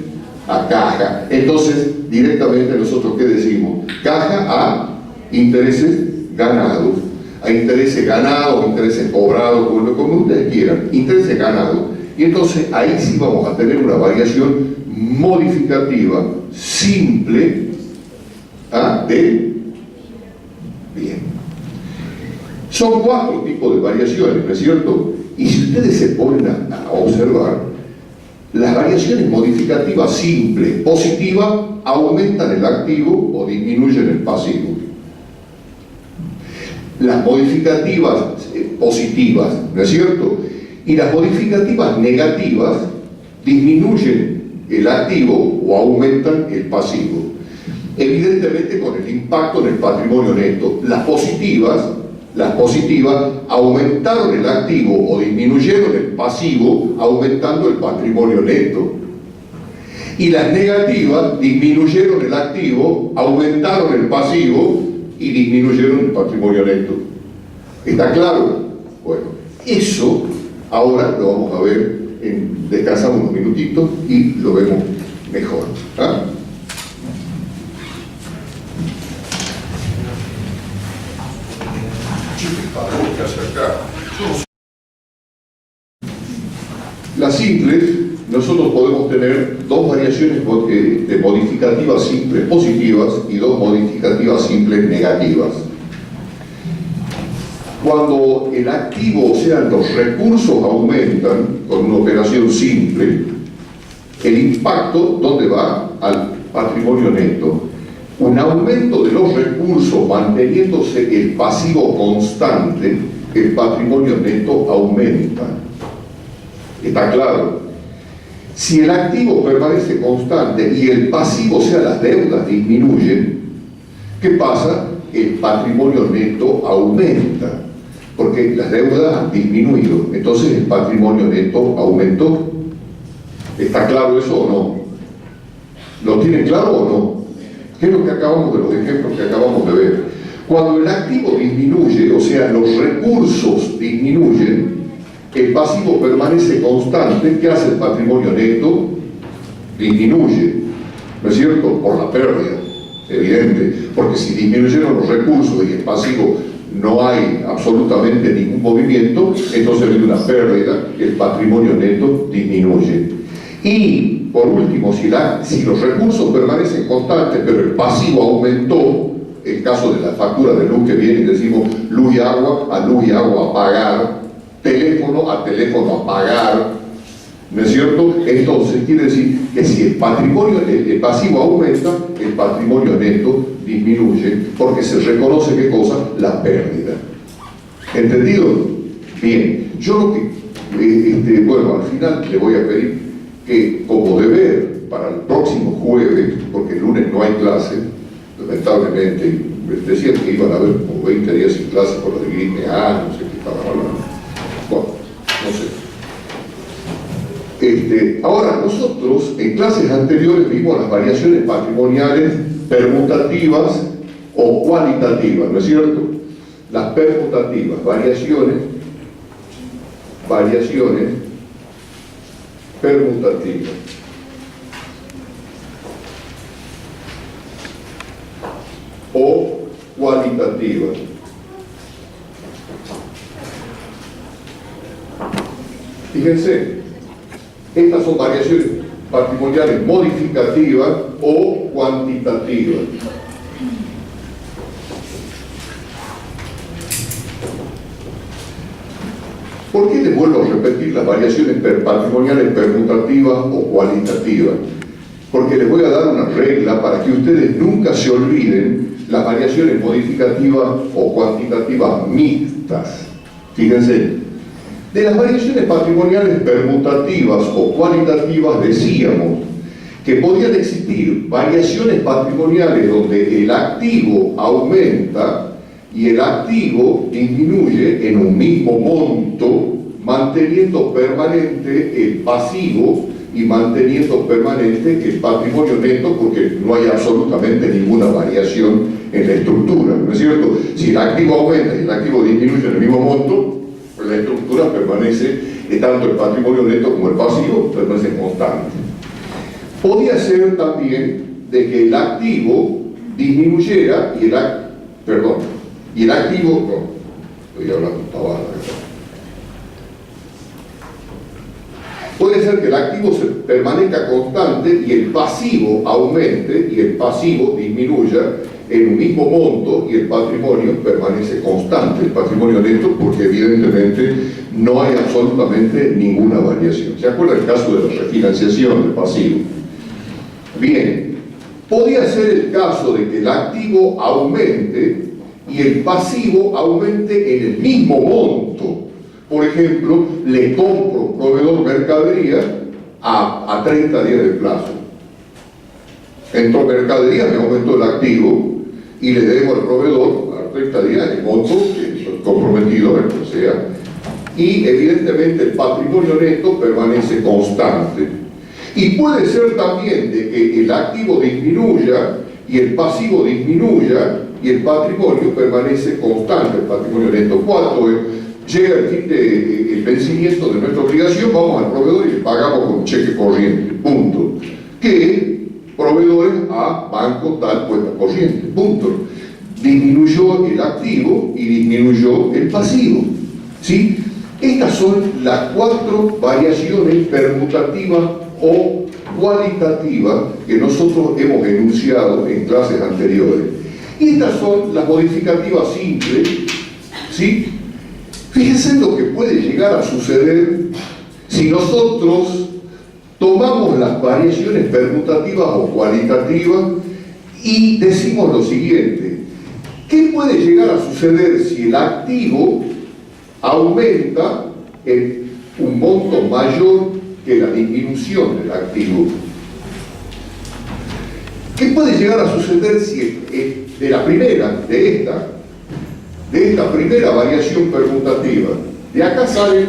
[SPEAKER 1] A caja. Entonces, directamente nosotros, ¿qué decimos? Caja a intereses ganados. A intereses ganados, intereses cobrados, como ustedes quieran. Intereses ganados. Y entonces ahí sí vamos a tener una variación modificativa simple de bien. Son 4 tipos de variaciones, ¿no es cierto? Y si ustedes se ponen a observar, las variaciones modificativas simples, positivas, aumentan el activo o disminuyen el pasivo. Las modificativas positivas, ¿no es cierto? Y las modificativas negativas disminuyen el activo o aumentan el pasivo. Evidentemente con el impacto en el patrimonio neto. Las positivas aumentaron el activo o disminuyeron el pasivo, aumentando el patrimonio neto. Y las negativas disminuyeron el activo, aumentaron el pasivo y disminuyeron el patrimonio neto. ¿Está claro? Bueno, eso ahora lo vamos a ver, descansamos unos minutitos y lo vemos mejor. ¿Ah? Las simples, nosotros podemos tener 2 variaciones de modificativas simples positivas y 2 modificativas simples negativas. Cuando el activo, o sea, los recursos aumentan con una operación simple, el impacto, ¿dónde va? Al patrimonio neto. Un aumento de los recursos manteniéndose el pasivo constante, el patrimonio neto aumenta. ¿Está claro? Si el activo permanece constante y el pasivo, o sea, las deudas disminuyen, ¿qué pasa? El patrimonio neto aumenta, porque las deudas han disminuido, entonces el patrimonio neto aumentó. ¿Está claro eso o no? ¿Lo tienen claro o no? ¿Qué es lo que acabamos de los ejemplos que acabamos de ver? Cuando el activo disminuye, o sea, los recursos disminuyen, el pasivo permanece constante. ¿Qué hace el patrimonio neto? Disminuye, ¿no es cierto? Por la pérdida, evidente, porque si disminuyeron los recursos y el pasivo no hay absolutamente ningún movimiento, entonces hay una pérdida, el patrimonio neto disminuye. Y, por último, si los recursos permanecen constantes, pero el pasivo aumentó, el caso de la factura de luz que viene y decimos luz y agua a pagar, teléfono a pagar, ¿no es cierto? Entonces quiere decir que si el pasivo aumenta, el patrimonio neto disminuye, porque se reconoce, ¿qué cosa? La pérdida. ¿Entendido? Bien, yo lo que, bueno, al final le voy a pedir que como deber para el próximo jueves, porque el lunes no hay clase, lamentablemente, decían que iban a haber como 20 días sin clase por la de gripe, no sé qué estaba hablando. Bueno, no sé. Ahora, nosotros en clases anteriores vimos las variaciones patrimoniales permutativas o cualitativas, ¿no es cierto? Las permutativas, variaciones permutativas. O cualitativas. Fíjense, estas son variaciones patrimoniales modificativas o cuantitativas. ¿Por qué les vuelvo a repetir las variaciones patrimoniales permutativas o cualitativas? Porque les voy a dar una regla para que ustedes nunca se olviden las variaciones modificativas o cuantitativas mixtas. Fíjense, de las variaciones patrimoniales permutativas o cualitativas decíamos que podían existir variaciones patrimoniales donde el activo aumenta y el activo disminuye en un mismo monto manteniendo permanente el pasivo y manteniendo permanente el patrimonio neto, porque no hay absolutamente ninguna variación en la estructura, ¿no es cierto? Si el activo aumenta y el activo disminuye en el mismo monto, pues la estructura permanece, tanto el patrimonio neto como el pasivo permanecen constantes. Podía ser también de que el activo disminuyera y el activo, no, estoy hablando pavada, puede ser que el activo se permanezca constante y el pasivo aumente y el pasivo disminuya en un mismo monto y el patrimonio permanece constante, el patrimonio neto, porque evidentemente no hay absolutamente ninguna variación. ¿Se acuerda el caso de la refinanciación del pasivo? Bien, podría ser el caso de que el activo aumente y el pasivo aumente en el mismo monto. Por ejemplo, le compro proveedor mercadería a 30 días de plazo. Entró mercadería, me aumentó el activo y le debo al proveedor a 30 días el monto comprometido, o sea, y evidentemente el patrimonio neto permanece constante. Y puede ser también de que el activo disminuya y el pasivo disminuya y el patrimonio permanece constante, el patrimonio neto. Cuando llega el fin del vencimiento de nuestra obligación, vamos al proveedor y le pagamos con cheque corriente, punto. Que proveedores a banco tal cuenta corriente, punto. Disminuyó el activo y disminuyó el pasivo, ¿sí? Estas son las 4 variaciones permutativas o cualitativas que nosotros hemos enunciado en clases anteriores. Y estas son las modificativas simples, ¿sí? Fíjense lo que puede llegar a suceder si nosotros tomamos las variaciones permutativas o cualitativas y decimos lo siguiente: ¿qué puede llegar a suceder si el activo aumenta en un monto mayor que la disminución del activo? ¿Qué puede llegar a suceder si de esta primera variación permutativa, de acá salen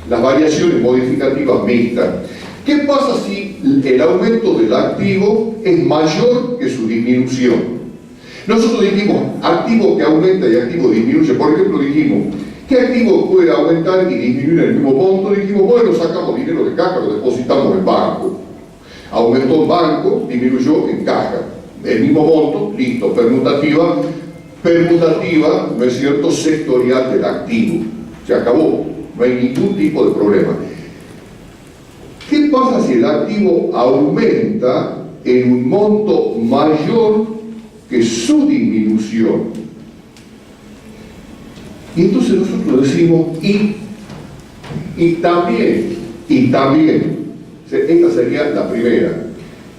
[SPEAKER 1] las variaciones modificativas mixtas? ¿Qué pasa si el aumento del activo es mayor que su disminución? Nosotros dijimos activo que aumenta y activo disminuye. Por ejemplo, dijimos, ¿qué activo puede aumentar y disminuir en el mismo monto? Dijimos, bueno, sacamos dinero de caja, lo depositamos en banco. Aumentó en banco, disminuyó en caja. El mismo monto, listo, permutativa, ¿no es cierto?, sectorial del activo. Se acabó, no hay ningún tipo de problema. ¿Qué pasa si el activo aumenta en un monto mayor que su disminución? Y entonces nosotros decimos, y también, esta sería la primera.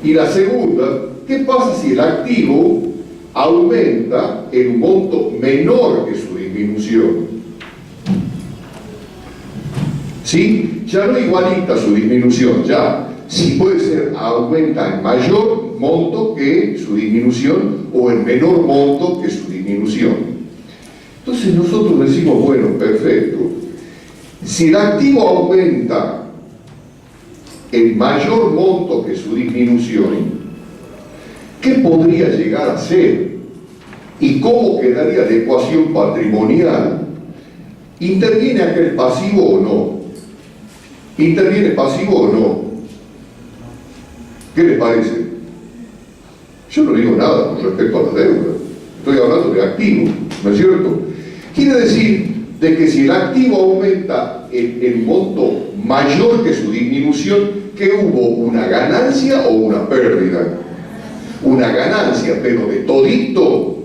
[SPEAKER 1] Y la segunda, ¿qué pasa si el activo aumenta en un monto menor que su disminución? ¿Sí? Ya no igualita su disminución, ya. Si puede ser, aumenta en mayor monto que su disminución o en menor monto que su disminución. Entonces nosotros decimos, bueno, perfecto. Si el activo aumenta en mayor monto que su disminución, ¿qué podría llegar a ser? ¿Y cómo quedaría la ecuación patrimonial? ¿Interviene aquel pasivo o no? ¿Interviene pasivo o no? ¿Qué les parece? Yo no digo nada con respecto a la deuda. Estoy hablando de activo, ¿no es cierto? Quiere decir de que si el activo aumenta en monto mayor que su disminución, ¿qué hubo? ¿Una ganancia o una pérdida? Una ganancia, pero de todito,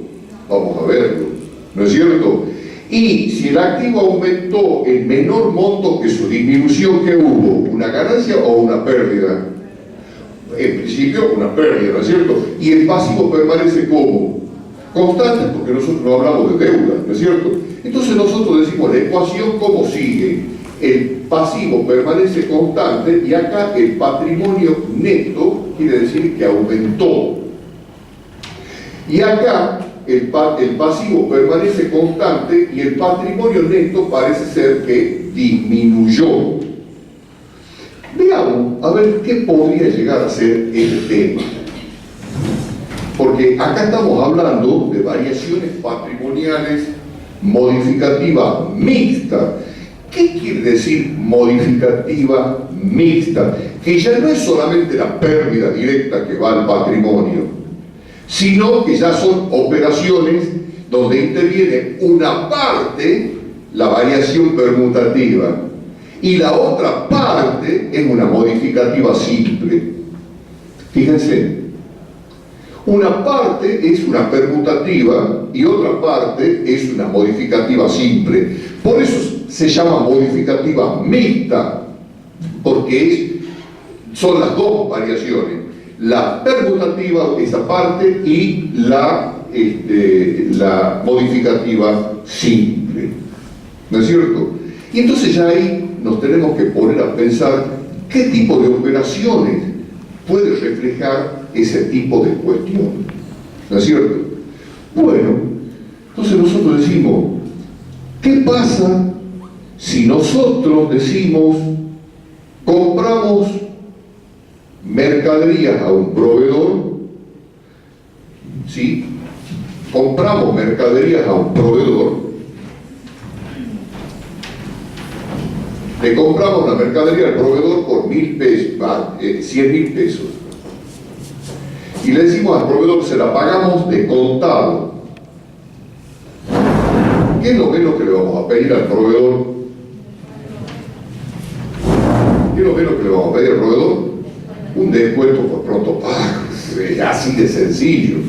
[SPEAKER 1] vamos a verlo, ¿no es cierto? Y si el activo aumentó en menor monto que su disminución, ¿qué hubo? ¿Una ganancia o una pérdida? En principio, una pérdida, ¿no es cierto? Y el pasivo permanece como constante, porque nosotros no hablamos de deuda, ¿no es cierto? Entonces nosotros decimos, la ecuación ¿cómo sigue? El pasivo permanece constante y acá el patrimonio neto quiere decir que aumentó. Y acá el pasivo permanece constante y el patrimonio neto parece ser que disminuyó. Veamos, a ver qué podría llegar a ser el tema. Porque acá estamos hablando de variaciones patrimoniales modificativa mixta. ¿Qué quiere decir modificativa mixta? Que ya no es solamente la pérdida directa que va al patrimonio, sino que ya son operaciones donde interviene una parte, la variación permutativa, y la otra parte es una modificativa simple. Fíjense, una parte es una permutativa y otra parte es una modificativa simple. Por eso se llama modificativa mixta, porque son las dos variaciones, la permutativa, esa parte, y la modificativa simple. ¿No es cierto? Y entonces ya ahí nos tenemos que poner a pensar qué tipo de operaciones puede reflejar ese tipo de cuestión. ¿No es cierto? Bueno, entonces nosotros decimos, ¿qué pasa si nosotros decimos, compramos mercaderías a un proveedor? ¿Sí? Compramos mercaderías a un proveedor, le compramos la mercadería al proveedor por 1.000 pesos, 100.000 pesos. Y le decimos al proveedor, se la pagamos de contado. ¿Qué es lo menos que le vamos a pedir al proveedor? ¿Qué es lo menos que le vamos a pedir al proveedor? Un descuento por pronto pago. Es así de sencillo.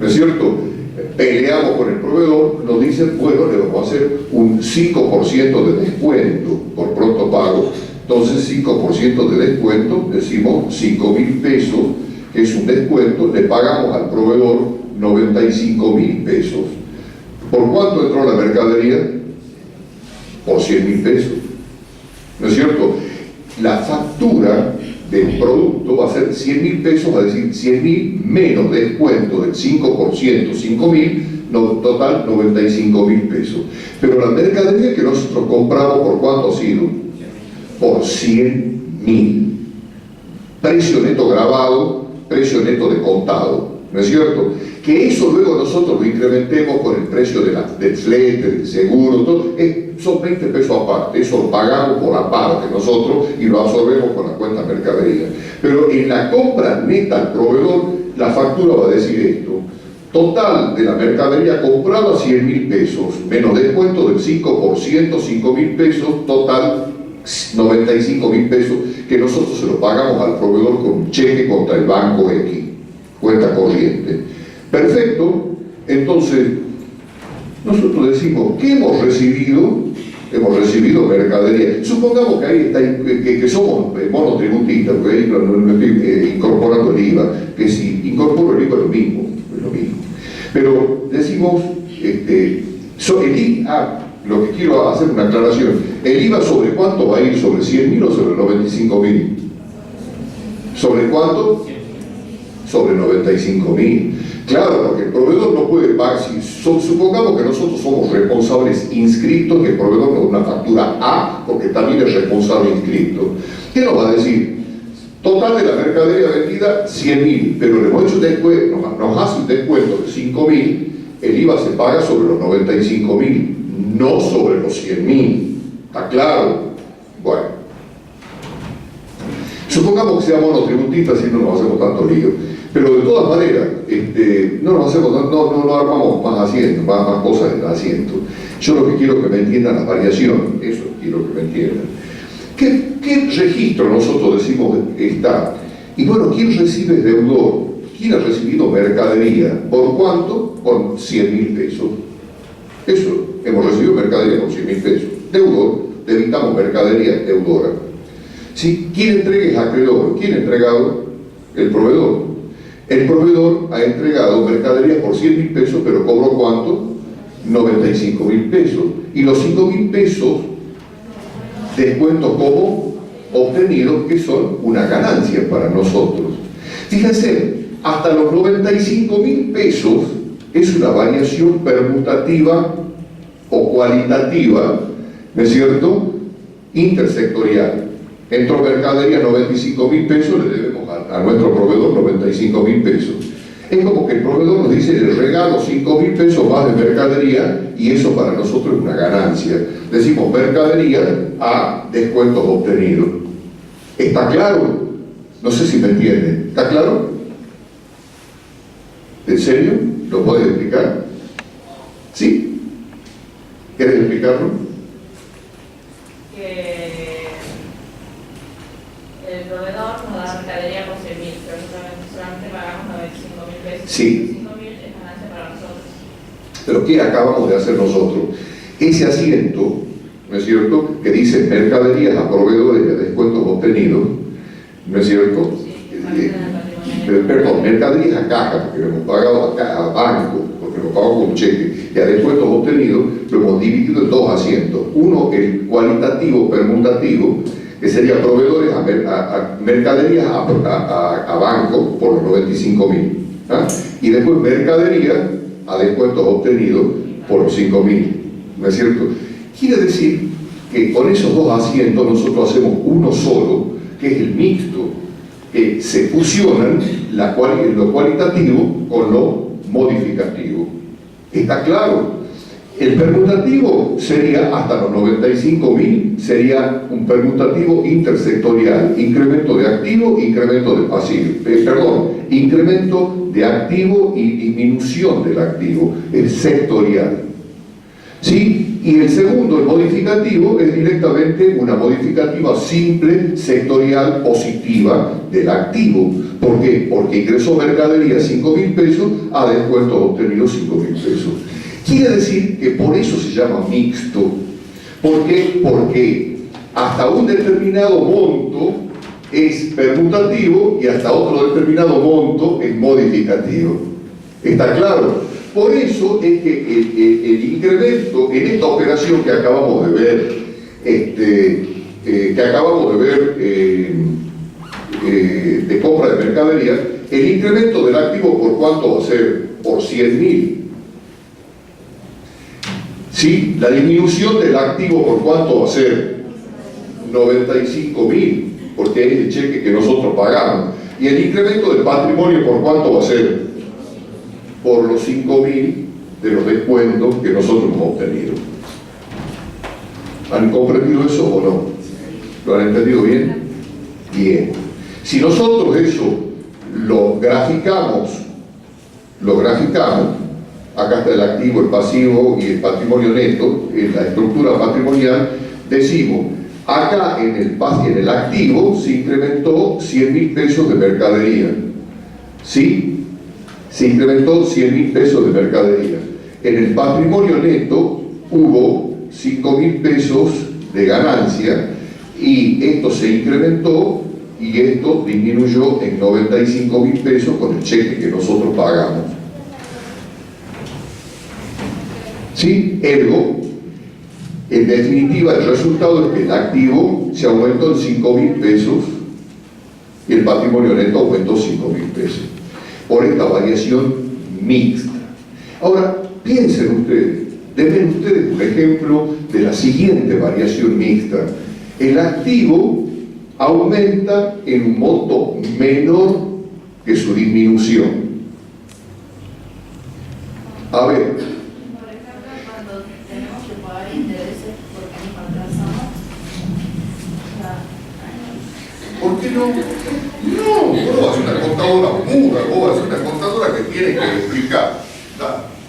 [SPEAKER 1] ¿No es cierto? Peleamos con el proveedor, nos dicen, bueno, le vamos a hacer un 5% de descuento por pronto pago. Entonces 5% de descuento, decimos 5.000 pesos, que es un descuento, le pagamos al proveedor 95.000 pesos. ¿Por cuánto entró la mercadería? Por 100.000 pesos. ¿No es cierto? La factura del producto va a ser 100.000 pesos, va a decir 100.000 menos descuento del 5%, 5.000, no, total 95.000 pesos. Pero la mercadería que nosotros compramos, ¿por cuánto ha sido? Por 100.000. Precio neto grabado, precio neto de contado, ¿no es cierto? Que eso luego nosotros lo incrementemos con el precio del flete, del seguro, todo, son 20 pesos aparte, eso lo pagamos por aparte nosotros y lo absorbemos con la cuenta mercadería. Pero en la compra neta al proveedor, la factura va a decir esto: total de la mercadería comprada 100.000 pesos, menos descuento del 5%, 5.000 pesos, total 95.000 pesos, que nosotros se lo pagamos al proveedor con un cheque contra el banco X, cuenta corriente. Perfecto. Entonces nosotros decimos, ¿qué hemos recibido? Hemos recibido mercadería. Supongamos que ahí está, que somos monotributistas, porque ahí no estoy incorporando el IVA, que si incorporo el IVA es lo mismo. Pero decimos, el IVA, lo que quiero hacer una aclaración, ¿el IVA sobre cuánto va a ir? ¿Sobre 100.000 o sobre 95.000? ¿Sobre cuánto? Sobre 95.000. Claro, porque el proveedor no puede pagar. Supongamos que nosotros somos responsables inscritos y el proveedor nos da una factura A, porque también es responsable inscrito. ¿Qué nos va a decir? Total de la mercadería vendida, 100.000, pero le hemos hecho descuento, nos hace un descuento de 5.000, el IVA se paga sobre los 95.000, no sobre los 100.000. ¿Está claro? Bueno. Supongamos que seamos monotributistas y no nos hacemos tanto lío. Pero de todas maneras, no armamos más asientos, más cosas en el asiento. Yo lo que quiero que me entiendan las variaciones, eso quiero que me entiendan. ¿Qué registro nosotros decimos está? Y bueno, ¿quién recibe deudor? ¿Quién ha recibido mercadería? ¿Por cuánto? Por 100.000 pesos. Eso, hemos recibido mercadería por 100.000 pesos. Deudor, debitamos mercadería deudora. ¿Sí? ¿Quién entrega es acreedor? ¿Quién ha entregado? El proveedor. El proveedor ha entregado mercadería por 100.000 pesos, pero ¿cobró cuánto? 95.000 pesos. Y los 5.000 pesos, descuentos como obtenidos, que son una ganancia para nosotros. Fíjense, hasta los 95.000 pesos es una variación permutativa o cualitativa, ¿no es cierto?, intersectorial. Entró mercadería 95.000 pesos, le debemos a nuestro proveedor 95.000 pesos. Es como que el proveedor nos dice, le regalo 5.000 pesos más de mercadería y eso para nosotros es una ganancia. Decimos mercadería a descuentos obtenidos. ¿Está claro? No sé si me entienden. ¿Está claro? ¿En serio? ¿Lo puedes explicar? ¿Sí? ¿Quieres explicarlo?
[SPEAKER 3] Que el proveedor nos da mercadería por 100.000, pero solamente pagamos 95.000 pesos.
[SPEAKER 1] Sí.
[SPEAKER 3] 5.000 es ganancia para nosotros.
[SPEAKER 1] Pero ¿qué acabamos de hacer nosotros? Ese asiento, ¿no es cierto?, que dice mercaderías a proveedores y a descuentos obtenidos, ¿no es cierto?
[SPEAKER 3] Sí,
[SPEAKER 1] Perdón, mercaderías a caja, porque lo hemos pagado a banco, porque lo hemos pagado con cheque, y a descuentos obtenidos lo hemos dividido en dos asientos. Uno, el cualitativo permutativo, que sería proveedores a mercaderías a banco por los 95.000, ¿ah? Y después mercadería a descuentos obtenidos por los 5.000, ¿no es cierto? Quiere decir que con esos dos asientos nosotros hacemos uno solo, que es el mixto, que se fusionan lo cualitativo con lo modificativo. ¿Está claro? El permutativo sería hasta los 95.000, sería un permutativo intersectorial, incremento de activo, incremento de pasivo, incremento de activo y disminución del activo, es sectorial. ¿Sí? Y el segundo, el modificativo, es directamente una modificativa simple, sectorial, positiva del activo. ¿Por qué? Porque ingresó mercadería 5.000 pesos a descuentos obtenidos 5.000 pesos. Quiere decir que por eso se llama mixto. ¿Por qué? Porque hasta un determinado monto es permutativo y hasta otro determinado monto es modificativo. ¿Está claro? Por eso es que el incremento en esta operación que acabamos de ver, de compra de mercadería, el incremento del activo, ¿por cuánto va a ser? Por 100.000. ¿Sí? La disminución del activo, ¿por cuánto va a ser? 95.000, porque es el cheque que nosotros pagamos. Y el incremento del patrimonio, ¿por cuánto va a ser? Por los 5.000 de los descuentos que nosotros hemos obtenido. ¿Han comprendido eso o no? ¿Lo han entendido bien? Bien. Si nosotros eso lo graficamos, acá está el activo, el pasivo y el patrimonio neto, en la estructura patrimonial, decimos, acá en el activo se incrementó 100.000 pesos de mercadería. ¿Sí? Se incrementó 100.000 pesos de mercadería. En el patrimonio neto hubo 5.000 pesos de ganancia y esto se incrementó y esto disminuyó en 95.000 pesos con el cheque que nosotros pagamos. ¿Sí? Ergo, en definitiva, el resultado es que el activo se aumentó en 5.000 pesos y el patrimonio neto aumentó 5.000 pesos. Por esta variación mixta. Ahora, piensen ustedes, denme ustedes un ejemplo de la siguiente variación mixta. El activo aumenta en un monto menor que su disminución. A ver.
[SPEAKER 3] Por ejemplo, cuando tenemos que pagar intereses porque nos atrasamos,
[SPEAKER 1] ¿Por qué no? No, vos vas a una contadora pura, vos vas a una contadora que tiene que explicar.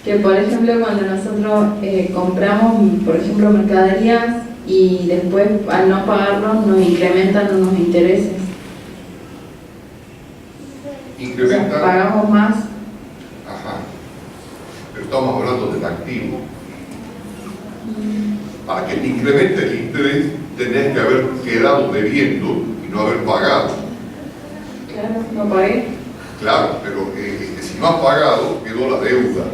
[SPEAKER 4] Que por ejemplo cuando nosotros compramos, por ejemplo, mercaderías y después al no pagarlos nos incrementan unos intereses.
[SPEAKER 1] Incrementan.
[SPEAKER 4] O sea, pagamos más.
[SPEAKER 1] Ajá. Pero estamos hablando del activo. Para que te incremente el interés, tenés que haber quedado debiendo y no haber pagado.
[SPEAKER 4] Claro, no pagué.
[SPEAKER 1] Claro, pero si no has pagado, quedó la deuda.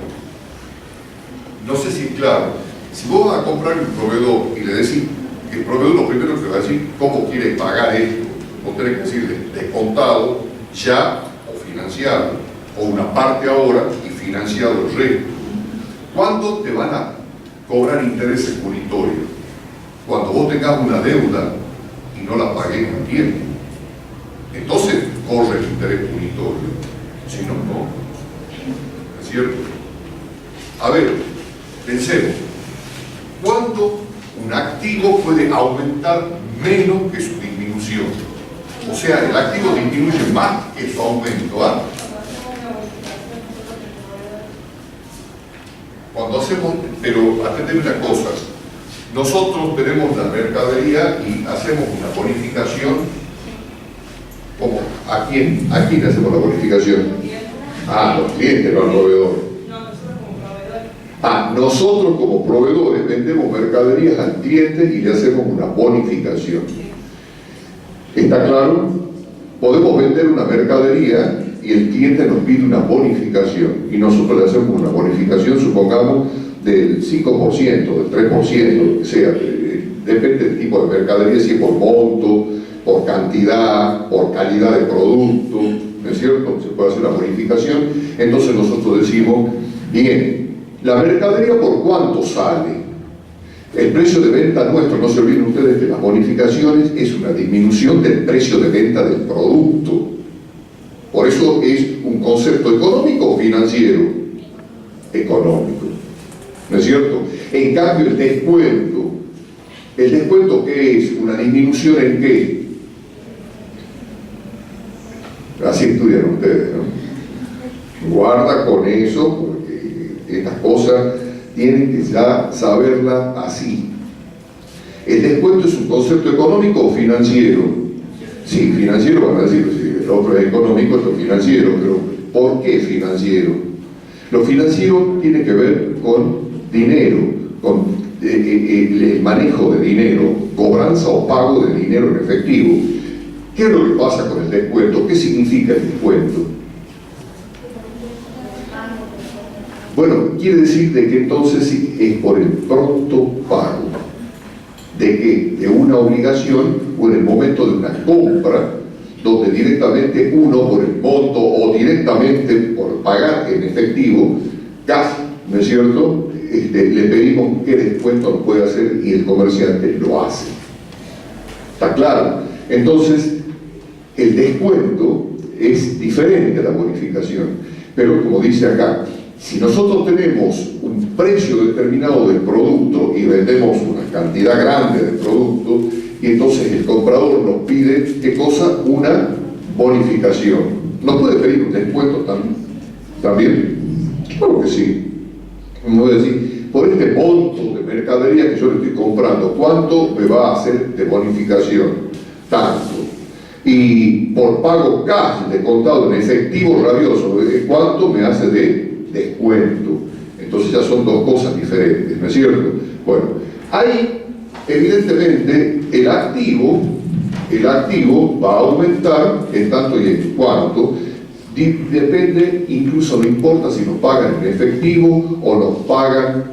[SPEAKER 1] No sé si es claro. Si vos vas a comprar un proveedor y le decís, que el proveedor lo primero que te va a decir, ¿cómo quieres pagar esto? Vos tenés que decirle descontado, ya o financiado, o una parte ahora y financiado el resto. ¿Cuándo te van a cobrar intereses punitorios? Cuando vos tengas una deuda y no la pagues en tiempo. Entonces corre el interés punitorio. Si no, no. ¿Es cierto? A ver, pensemos. ¿Cuándo un activo puede aumentar menos que su disminución? O sea, el activo disminuye más que su aumento. ¿Ah? Cuando hacemos, pero atendeme una cosa, nosotros tenemos la mercadería y hacemos una bonificación. ¿Cómo? ¿A quién hacemos la bonificación? A los clientes, no al proveedor. Nosotros como proveedores vendemos mercaderías al cliente y le hacemos una bonificación. ¿Está claro? Podemos vender una mercadería y el cliente nos pide una bonificación y nosotros le hacemos una bonificación, supongamos, del 5%, del 3%, lo que sea, depende del tipo de mercadería, si es por monto, por cantidad, por calidad de producto, ¿no es cierto? Se puede hacer la bonificación. Entonces nosotros decimos, bien, la mercadería por cuánto sale. El precio de venta nuestro, no se olviden ustedes que las bonificaciones es una disminución del precio de venta del producto. Por eso es un concepto económico o financiero. Económico. ¿No es cierto? En cambio, el descuento ¿qué es? ¿Una disminución en qué? Así estudian ustedes, ¿no? Guarda con eso, porque estas cosas tienen que ya saberlas así. ¿El descuento es un concepto económico o financiero? Sí, financiero van a decir, sí, el otro es económico, esto es financiero, pero ¿por qué financiero? Lo financiero tiene que ver con dinero, con el manejo de dinero, cobranza o pago de dinero en efectivo. ¿Qué es lo que pasa con el descuento? ¿Qué significa el descuento? Bueno, quiere decir de que entonces es por el pronto pago. ¿De qué? De una obligación o en el momento de una compra, donde directamente uno por el monto o directamente por pagar en efectivo, cash, ¿no es cierto? Le pedimos qué descuento nos puede hacer y el comerciante lo hace. ¿Está claro? Entonces, el descuento es diferente a la bonificación, pero como dice acá, si nosotros tenemos un precio determinado del producto y vendemos una cantidad grande de producto, y entonces el comprador nos pide, ¿qué cosa? Una bonificación. ¿Nos puede pedir un descuento también? Claro que sí. Me voy a decir, por este monto de mercadería que yo le estoy comprando, ¿cuánto me va a hacer de bonificación? Tanto. Y por pago cash, de contado en efectivo rabioso, ¿cuánto me hace de descuento? Entonces ya son dos cosas diferentes, ¿no es cierto? Bueno, ahí evidentemente el activo va a aumentar en tanto y en cuanto, depende, incluso no importa si nos pagan en efectivo o nos pagan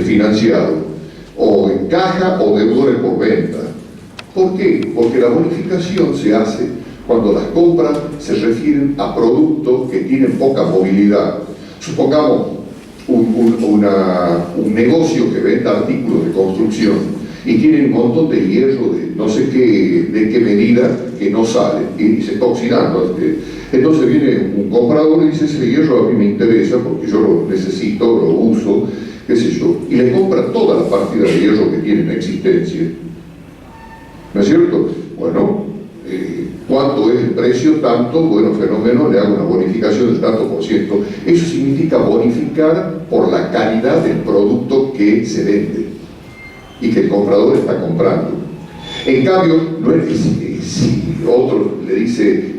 [SPEAKER 1] financiado, o en caja o deudores por venta. ¿Por qué? Porque la bonificación se hace cuando las compras se refieren a productos que tienen poca movilidad. Supongamos un negocio que venda artículos de construcción y tiene un montón de hierro de no sé qué, de qué medida que no sale y se está oxidando. Entonces viene un comprador y dice, ese hierro a mí me interesa porque yo lo necesito, lo uso, qué sé yo, y le compra toda la partida de hierro que tiene en existencia. ¿No es cierto? Bueno, ¿cuánto es el precio? Tanto, bueno, fenómeno, le hago una bonificación del tanto por ciento. Eso significa bonificar por la calidad del producto que se vende y que el comprador está comprando. En cambio, no es que si otro le dice,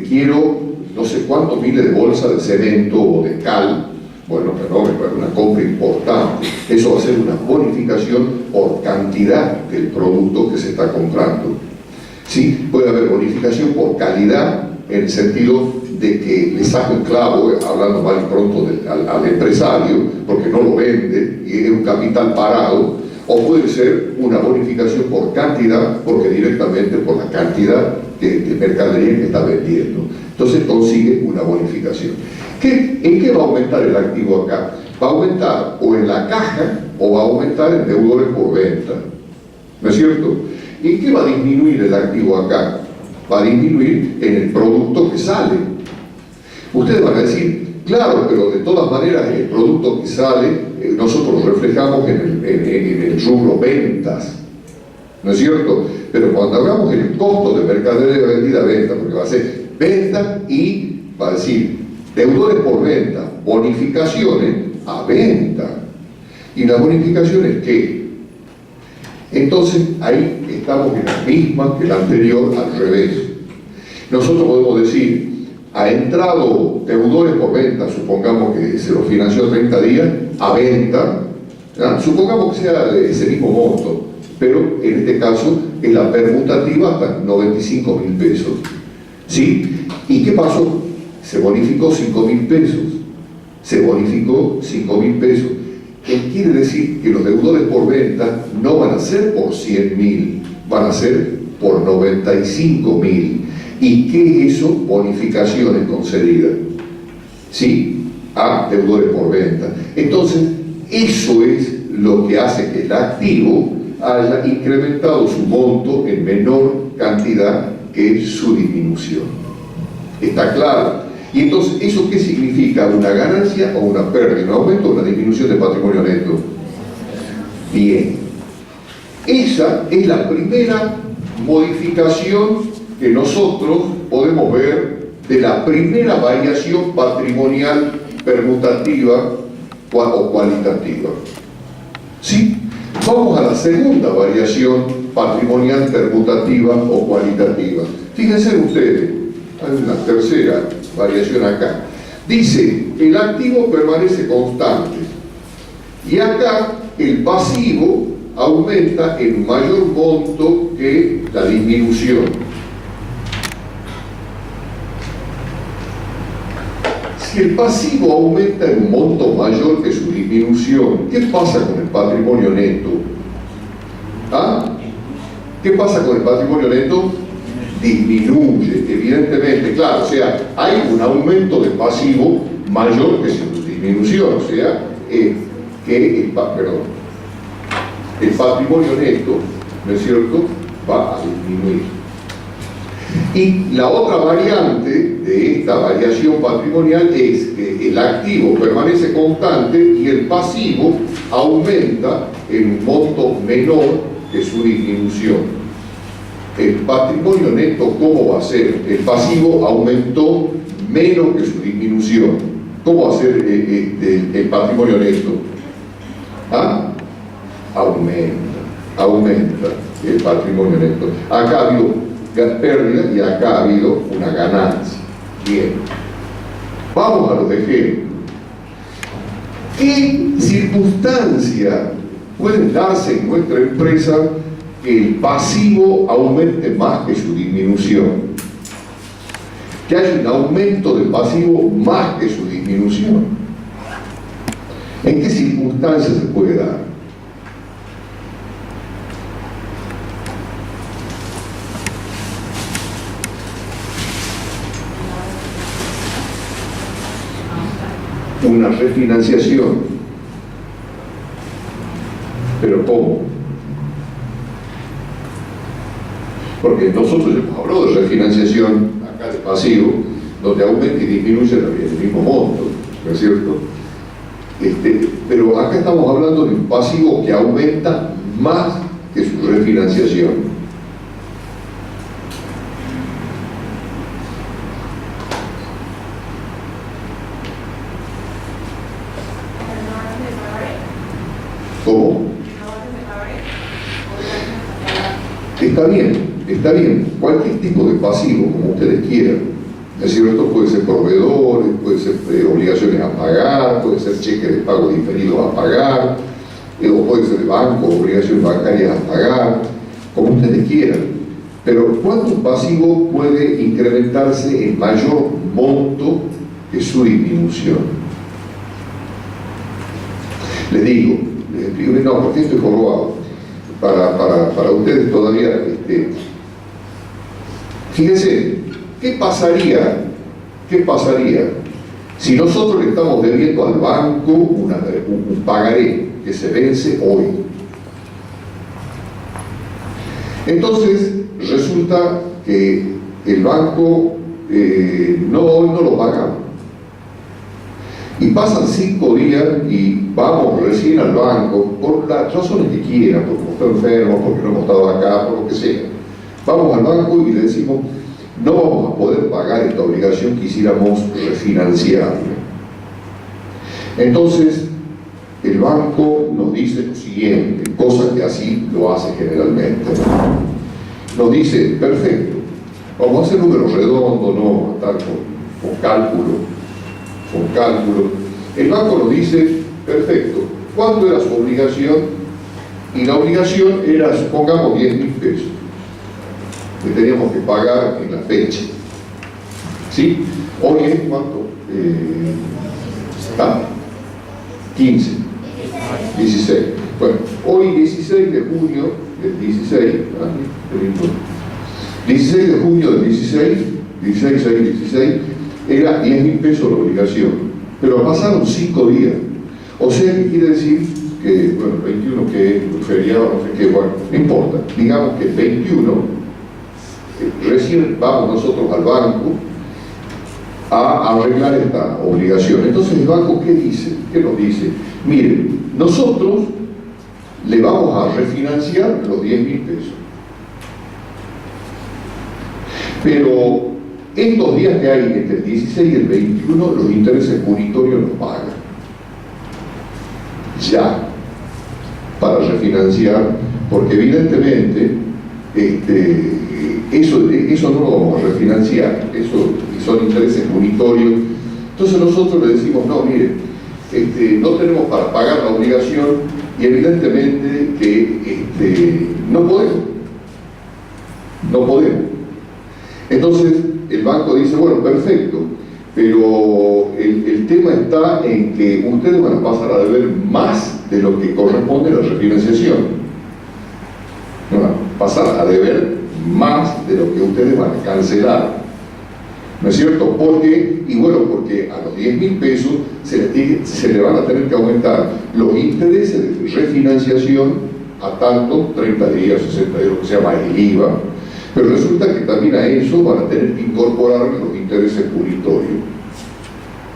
[SPEAKER 1] quiero no sé cuántos miles de bolsas de cemento o de cal, bueno, fenómeno, es una compra importante. Eso va a ser una bonificación por cantidad del producto que se está comprando. Sí, puede haber bonificación por calidad, en el sentido de que le saca un clavo, hablando mal y pronto al empresario, porque no lo vende y es un capital parado, o puede ser una bonificación por cantidad, porque directamente por la cantidad de mercadería que está vendiendo. Entonces consigue una bonificación. ¿En qué va a aumentar el activo acá? Va a aumentar o en la caja o va a aumentar en deudores por venta. ¿No es cierto? ¿Y en qué va a disminuir el activo acá? Va a disminuir en el producto que sale. Ustedes van a decir, claro, pero de todas maneras el producto que sale nosotros lo reflejamos en el rubro ventas. ¿No es cierto? Pero cuando hagamos el costo de mercadería vendida a venta, porque va a ser venta y va a decir deudores por venta, bonificaciones a venta. ¿Y las bonificaciones qué? Entonces ahí estamos en la misma que la anterior, al revés. Nosotros podemos decir, ha entrado deudores por venta, supongamos que se lo financió 30 días, a venta, ¿ya? Supongamos que sea de ese mismo monto, pero en este caso es la permutativa hasta 95.000 pesos. ¿Sí? ¿Y qué pasó? Se bonificó 5.000 pesos. Se bonificó 5.000 pesos. ¿Qué quiere decir? Que los deudores por venta no van a ser por 100.000, van a ser por 95.000. ¿Y qué es eso? Bonificaciones concedidas. ¿Sí? A deudores por venta. Entonces, eso es lo que hace que el activo haya incrementado su monto en menor cantidad que su disminución. ¿Está claro? Y entonces, ¿eso qué significa? ¿Una ganancia o una pérdida? ¿Un aumento o una disminución de patrimonio neto? Bien. Esa es la primera modificación que nosotros podemos ver de la primera variación patrimonial permutativa o cualitativa. ¿Sí? Vamos a la segunda variación patrimonial permutativa o cualitativa. Fíjense ustedes, hay una tercera variación acá. Dice, el activo permanece constante y acá el pasivo aumenta en mayor monto que la disminución. Si el pasivo aumenta en un monto mayor que su disminución, ¿qué pasa con el patrimonio neto? ¿Ah? ¿Qué pasa con el patrimonio neto? Disminuye, evidentemente, claro, o sea, hay un aumento de pasivo mayor que su disminución, o sea, que el patrimonio neto, ¿no es cierto?, va a disminuir. Y la otra variante de esta variación patrimonial es que el activo permanece constante y el pasivo aumenta en un monto menor que su disminución. El patrimonio neto, ¿cómo va a ser? El pasivo aumentó menos que su disminución. ¿Cómo va a ser el patrimonio neto? ¿Ah? Aumenta el patrimonio neto. Acá ha habido pérdida y acá ha habido una ganancia. Bien. Vamos a los ejemplos. ¿Qué circunstancias pueden darse en nuestra empresa que el pasivo aumente más que su disminución? Que haya un aumento del pasivo más que su disminución. ¿En qué circunstancias se puede dar? Una refinanciación. ¿Pero cómo? Porque nosotros hemos hablado de refinanciación acá de pasivo, donde aumenta y disminuye el mismo monto, ¿no es cierto? Pero acá estamos hablando de un pasivo que aumenta más que su refinanciación. ¿Cómo? Está bien. Cualquier tipo de pasivo, como ustedes quieran. ¿Es cierto? Puede ser proveedores, puede ser obligaciones a pagar, puede ser cheques de pago diferidos a pagar, o puede ser de banco, obligaciones bancarias a pagar, como ustedes quieran. Pero ¿cuánto pasivo puede incrementarse en mayor monto que su disminución? Les digo, no, porque esto es jorobado. Para ustedes todavía, fíjense, ¿qué pasaría ¿qué pasaría si nosotros le estamos debiendo al banco un pagaré que se vence hoy? Entonces resulta que el banco hoy no lo pagamos. Y pasan 5 días y vamos recién al banco, por las razones que quieran, porque está enfermo, porque no hemos estado acá, por lo que sea. Vamos al banco y le decimos, no vamos a poder pagar esta obligación, quisiéramos refinanciarla. Entonces, el banco nos dice lo siguiente, cosa que así lo hace generalmente. Nos dice, perfecto, vamos a hacer números redondos, no vamos a estar con cálculo. El banco nos dice, perfecto, ¿cuánto era su obligación? Y la obligación era, supongamos, 10.000 pesos que teníamos que pagar en la fecha. ¿Sí? Hoy es ¿cuánto? Está 15, 16. Bueno, hoy 16 de junio del 16, 16 de junio del 16, 16, era 10.000 pesos la obligación, pero pasaron 5 días. O sea, que quiere decir que, bueno, 21 que es feriado, no sé qué, bueno, no importa. Digamos que el 21, recién vamos nosotros al banco a arreglar esta obligación. Entonces el banco, ¿qué dice? ¿Qué nos dice? Miren, nosotros le vamos a refinanciar los 10.000 pesos. Pero estos días que hay entre el 16 y el 21, los intereses punitorios los pagan. Ya, para refinanciar, porque evidentemente eso no lo vamos a refinanciar, eso son intereses punitorios. Entonces nosotros le decimos, no, mire, no tenemos para pagar la obligación y evidentemente que no podemos. Entonces el banco dice, bueno, perfecto, pero el tema está en que ustedes van a pasar a deber más de lo que corresponde a la refinanciación. Van a pasar a deber más de lo que ustedes van a cancelar. ¿No es cierto? Porque a los 10.000 pesos se le van a tener que aumentar los intereses de refinanciación a tanto, 30 días, 60 días, lo que sea, más el IVA. Pero resulta que también a eso van a tener que incorporar los intereses punitorios.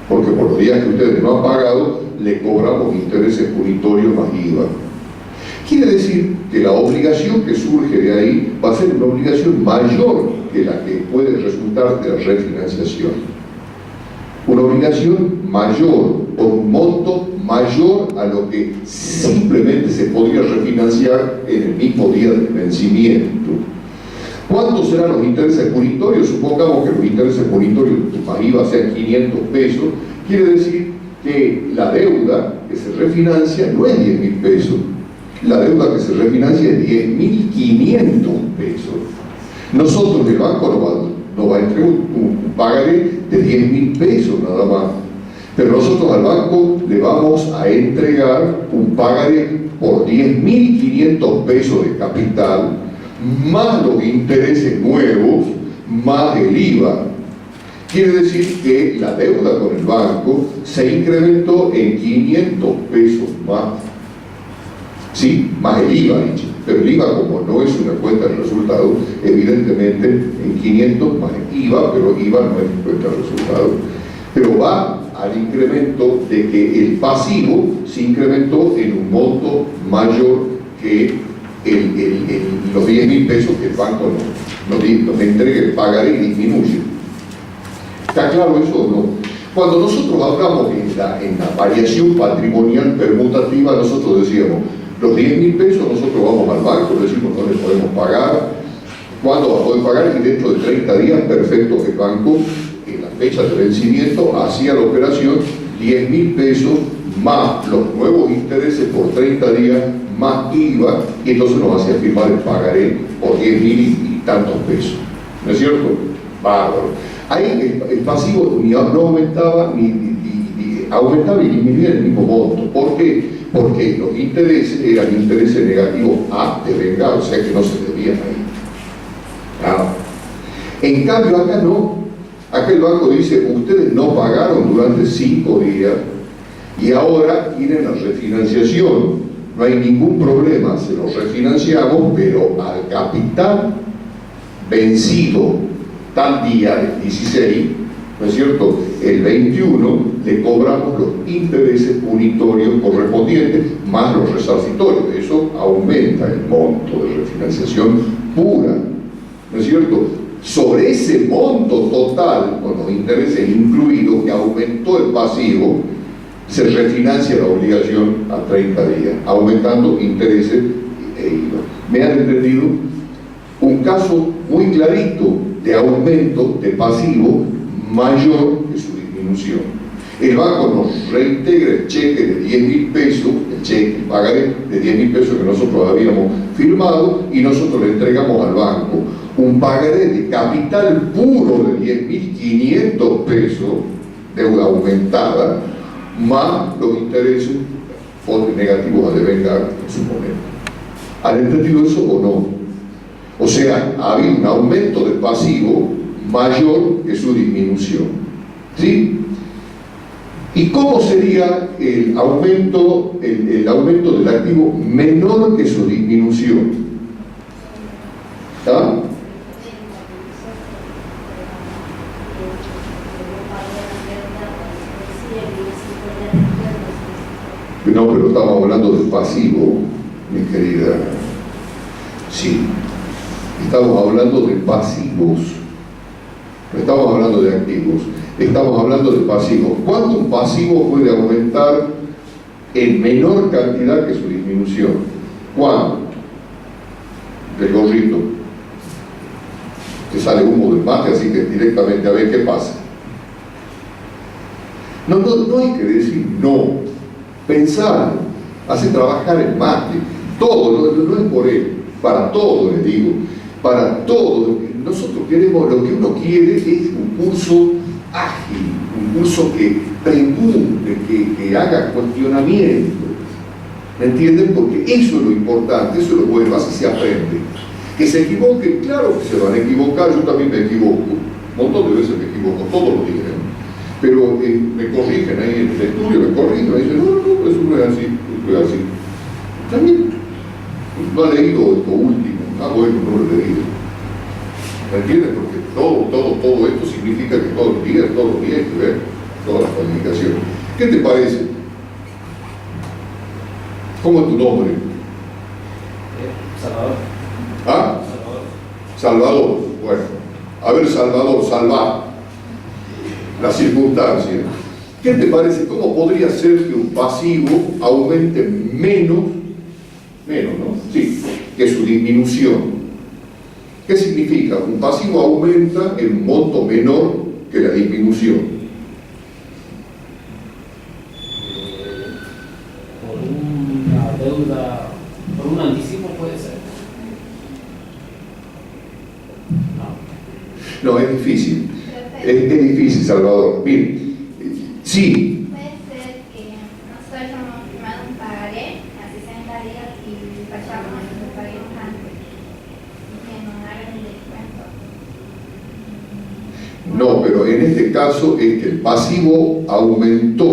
[SPEAKER 1] Porque por los días que ustedes no han pagado, le cobramos intereses punitorios más IVA. Quiere decir que la obligación que surge de ahí va a ser una obligación mayor que la que puede resultar de la refinanciación. Una obligación mayor, por un monto mayor a lo que simplemente se podría refinanciar en el mismo día del vencimiento. ¿Cuántos serán los intereses punitorios? Supongamos que los intereses punitorios más IVA sean 500 pesos. Quiere decir que la deuda que se refinancia no es 10.000 pesos. La deuda que se refinancia es 10.500 pesos. Nosotros, el banco nos va a entregar un pagaré de 10.000 pesos nada más. Pero nosotros al banco le vamos a entregar un pagaré por 10.500 pesos de capital, más los intereses nuevos, más el IVA. Quiere decir que la deuda con el banco se incrementó en 500 pesos más. Sí, más el IVA, dicho. Pero el IVA, como no es una cuenta de resultado, evidentemente en 500 más el IVA, pero IVA no es cuenta de resultado. Pero va al incremento de que el pasivo se incrementó en un monto mayor que los 10.000 pesos que el banco nos entrega el pagaré y disminuye. ¿Está claro eso o no? Cuando nosotros hablamos en la variación patrimonial permutativa, nosotros decíamos, los 10.000 pesos nosotros vamos al banco, le decimos no les podemos pagar, ¿cuándo va a poder pagar? Y dentro de 30 días, perfecto, el banco en la fecha de vencimiento hacía la operación 10.000 pesos más los nuevos intereses por 30 días, más IVA, y entonces nos hacía firmar el pagaré por 10.000 y tantos pesos. ¿No es cierto? Bárbaro. Ahí el pasivo ni aumentaba, aumentaba y disminuía el mismo monto. ¿Por qué? Porque los intereses eran intereses negativos a devengar, o sea que no se debían ahí. En cambio acá no. Aquel banco dice, ustedes no pagaron durante 5 días y ahora quieren la refinanciación. No hay ningún problema, se los refinanciamos, pero al capital vencido tal día, el 16, ¿no es cierto?, el 21, le cobramos los intereses punitorios correspondientes más los resarcitorios. Eso aumenta el monto de refinanciación pura, ¿no es cierto? Sobre ese monto total, con los intereses incluidos, que aumentó el pasivo, se refinancia la obligación a 30 días, aumentando intereses e IVA. ¿Me han entendido? Un caso muy clarito de aumento de pasivo mayor que su disminución. El banco nos reintegra el cheque de 10.000 pesos, el cheque, el pagaré de 10.000 pesos que nosotros habíamos firmado, y nosotros le entregamos al banco un pagaré de capital puro de 10.500 pesos, deuda aumentada, más los intereses negativos a devengar en su momento. ¿Han entendido eso o no? O sea, ha habido un aumento del pasivo mayor que su disminución. ¿Sí? ¿Y cómo sería el aumento del activo menor que su disminución? ¿Ah? No, pero estamos hablando del pasivo, mi querida. Sí, estamos hablando de pasivos. No estamos hablando de activos, estamos hablando de pasivos. ¿Cuánto un pasivo puede aumentar en menor cantidad que su disminución? ¿Cuánto? El gorrito. Que sale humo del mate, así que directamente a ver qué pasa. No hay que decir no. Pensar, hacer trabajar el mate, todo, no es por él, para todo les digo, para todo. Nosotros queremos, lo que uno quiere es un curso ágil, un curso que pregunte, que haga cuestionamiento, ¿me entienden? Porque eso es lo importante, eso es lo bueno, así se aprende. Que se equivoque, claro que se van a equivocar, yo también me equivoco, un montón de veces me equivoco, todos los días. Pero me corrigen ahí en el estudio, me corrigen, me dicen, no, eso no es así, eso es así. También no ha leído esto último, bueno, no lo he leído. ¿Me entiendes? Porque todo esto significa que todos los días hay que ver todas las comunicaciones. ¿Qué te parece? ¿Cómo es tu nombre?
[SPEAKER 2] Salvador.
[SPEAKER 1] ¿Ah? Salvador. Bueno, a ver, Salvador, salvar las circunstancias. ¿Qué te parece? ¿Cómo podría ser que un pasivo aumente menos, ¿no? Sí, que su disminución? ¿Qué significa? Un pasivo aumenta en un monto menor que la disminución.
[SPEAKER 2] Por una deuda, por un anticipo puede ser.
[SPEAKER 1] No, es difícil. Es difícil, Salvador. Mire, sí.
[SPEAKER 5] Puede ser que nosotros hayamos firmado un pagaré a 60 días y fallamos y lo paguemos antes. Y que nos hagan el descuento.
[SPEAKER 1] No, pero en este caso es que el pasivo aumentó.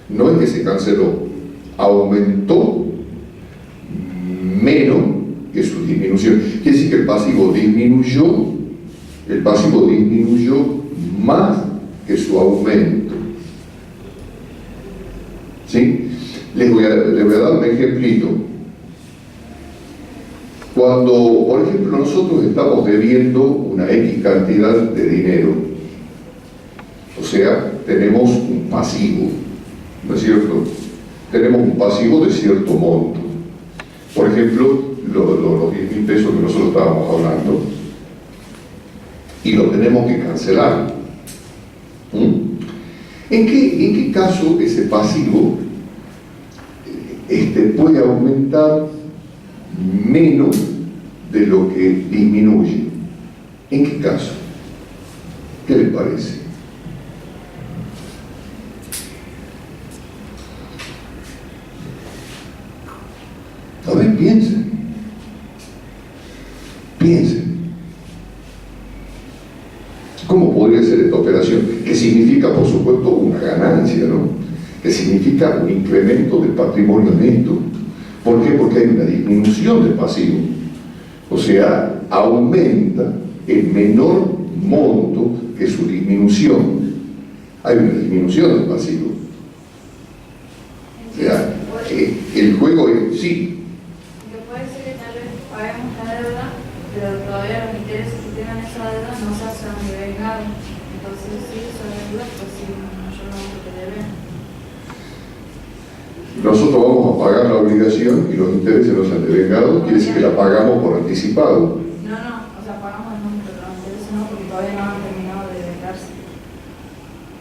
[SPEAKER 1] No es que se canceló. Aumentó menos que su disminución. Quiere decir que el pasivo disminuyó más que su aumento. ¿Sí? Les voy a dar un ejemplito. Cuando, por ejemplo, nosotros estamos debiendo una X cantidad de dinero, o sea, tenemos un pasivo, ¿no es cierto? Tenemos un pasivo de cierto monto. Por ejemplo, los 10.000 pesos que nosotros estábamos hablando, y lo tenemos que cancelar. ¿En qué caso ese pasivo puede aumentar menos de lo que disminuye? ¿En qué caso? ¿Qué les parece? A ver, piensen. ¿Cómo ser esta operación, que significa, por supuesto, una ganancia, ¿no? Que significa un incremento del patrimonio neto. ¿Por qué? Porque hay una disminución del pasivo. O sea, aumenta en menor monto que su disminución. Hay una disminución del pasivo. O sea, el juego es, sí.
[SPEAKER 3] Lo que puede ser que tal vez paguemos la deuda, pero todavía los intereses que tengan esa deuda no se hacen devengados. Entonces, sí, esa deuda, pues sí, yo no lo que deben.
[SPEAKER 1] Nosotros vamos a pagar la obligación y los intereses no se han devengado, quiere decir que la pagamos por anticipado.
[SPEAKER 3] No, o sea, pagamos el monto, pero los intereses no, porque todavía no han terminado de devengarse.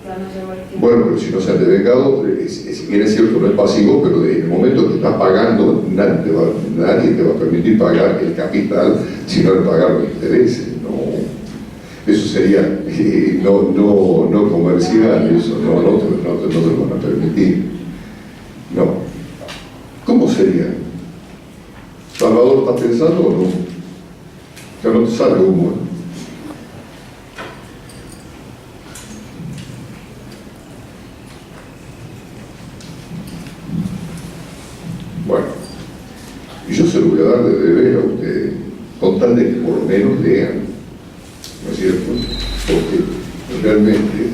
[SPEAKER 3] Ya no llegó el tiempo.
[SPEAKER 1] Bueno, pero si no se han devengado, si bien es cierto, no es pasivo, pero en el momento que estás pagando, nadie te va a permitir pagar el capital si no le pagar los intereses. No, eso sería no comercial, eso no te lo van a permitir. No. ¿Cómo sería? ¿Salvador está pensando o no? Ya no te sale humo, ¿eh? Bueno, y yo se lo voy a dar de deber a ustedes, con tal de que por lo menos lean, ¿no es cierto? Porque realmente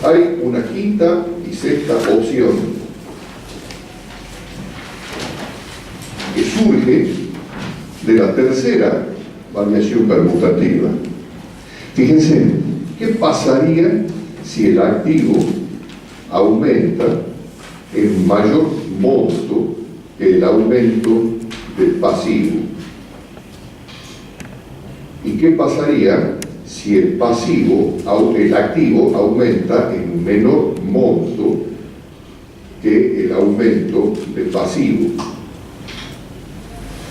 [SPEAKER 1] hay una quinta y sexta opción que surge de la tercera variación permutativa. Fíjense, ¿qué pasaría si el activo aumenta en mayor monto que el aumento del pasivo? ¿Y qué pasaría si el activo aumenta en menor monto que el aumento del pasivo?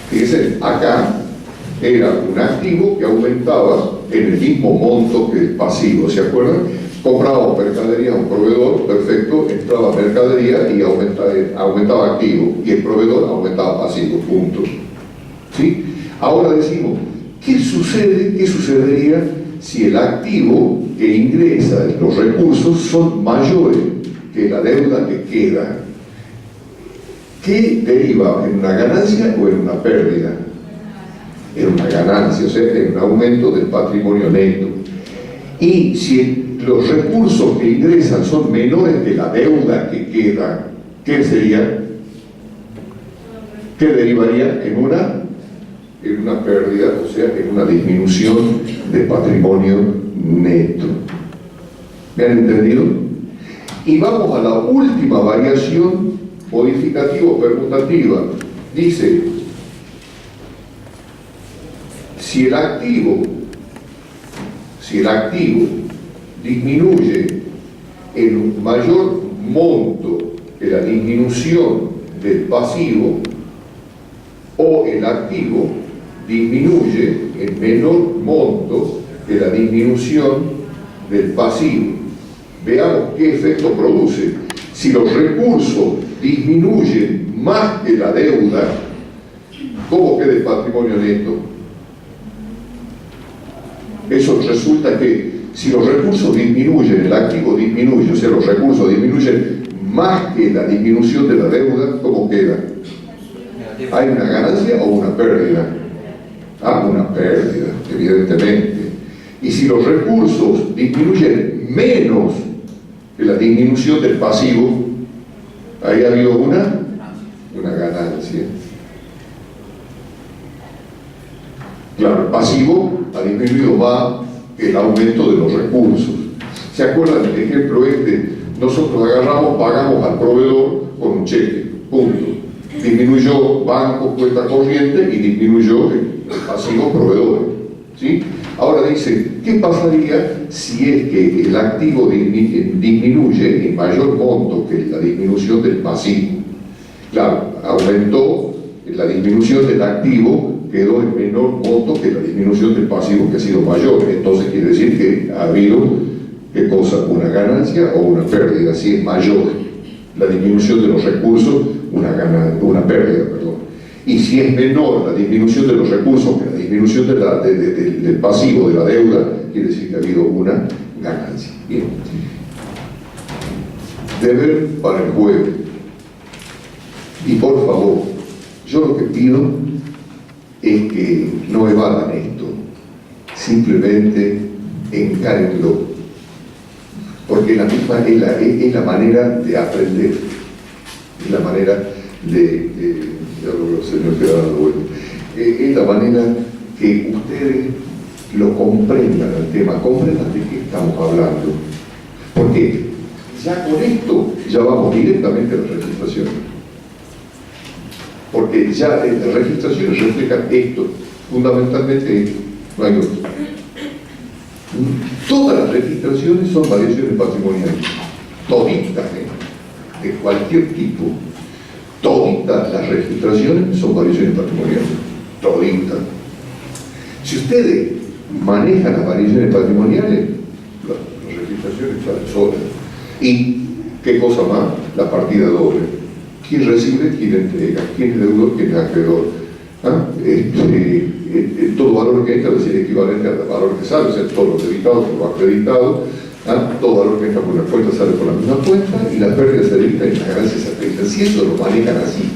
[SPEAKER 1] Fíjense, acá era un activo que aumentaba en el mismo monto que el pasivo, ¿se acuerdan? Compraba mercadería a un proveedor, perfecto, entraba mercadería y aumentaba activo, y el proveedor aumentaba pasivo, punto. ¿Sí? Ahora decimos, ¿qué sucedería si el activo que ingresa, los recursos, son mayores que la deuda que queda? ¿Qué deriva? ¿En una ganancia o en una pérdida? En una ganancia, o sea, en un aumento del patrimonio neto. Y si los recursos que ingresan son menores que la deuda que queda, ¿qué sería? ¿Qué derivaría? En una pérdida, o sea, en una disminución de patrimonio neto. ¿Me han entendido? Y vamos a la última variación modificativa o permutativa. Dice, si el activo disminuye en un mayor monto que la disminución del pasivo, o el activo disminuye en menor monto que la disminución del pasivo. Veamos qué efecto produce. Si los recursos disminuyen más que la deuda, ¿cómo queda el patrimonio neto? Eso resulta que si los recursos disminuyen, el activo disminuye, o sea, los recursos disminuyen más que la disminución de la deuda, ¿cómo queda? ¿Hay una ganancia o una pérdida? Una pérdida, evidentemente. Y si los recursos disminuyen menos que la disminución del pasivo, ahí ha habido una ganancia. Claro, el pasivo ha disminuido más que el aumento de los recursos. ¿Se acuerdan del ejemplo este? Nosotros agarramos, pagamos al proveedor con un cheque, punto. Disminuyó banco, cuenta corriente y disminuyó el pasivo proveedor. ¿Sí? Ahora dice, ¿qué pasaría si es que el activo disminuye en mayor monto que la disminución del pasivo? Claro, aumentó la disminución del activo, quedó en menor monto que la disminución del pasivo, que ha sido mayor. Entonces quiere decir que ha habido, ¿qué cosa? Una ganancia o una pérdida. Si es mayor la disminución de los recursos, una pérdida, perdón. Y si es menor la disminución de los recursos que la disminución del pasivo de la deuda, quiere decir que ha habido una ganancia. Bien. Deber para el jueves. Y por favor, yo lo que pido es que no evadan esto, simplemente encárenlo, porque la misma es la manera de aprender, es la manera ya lo señor queda dando vuelta, es la manera que ustedes lo comprendan el tema, comprendan de qué estamos hablando, porque ya con esto ya vamos directamente a la registración, porque ya las registraciones reflejan esto, fundamentalmente esto, no hay otro. Todas las registraciones son variaciones patrimoniales, toditas, de cualquier tipo. Toditas las registraciones son variaciones patrimoniales, toditas. Si ustedes manejan las variaciones patrimoniales, las registraciones salen solas. ¿Y qué cosa más? La partida doble. ¿Quién recibe? ¿Quién entrega? ¿Quién es deudor? ¿Quién es acreedor? ¿Ah? Todo valor que entra es decir, equivalente al valor que sale, o sea, todo lo debitado por lo acreditado, ¿ah? Todo valor que entra por una cuenta sale por la misma cuenta, y las pérdidas se debitan y las ganancias se acreditan. Si eso lo manejan así,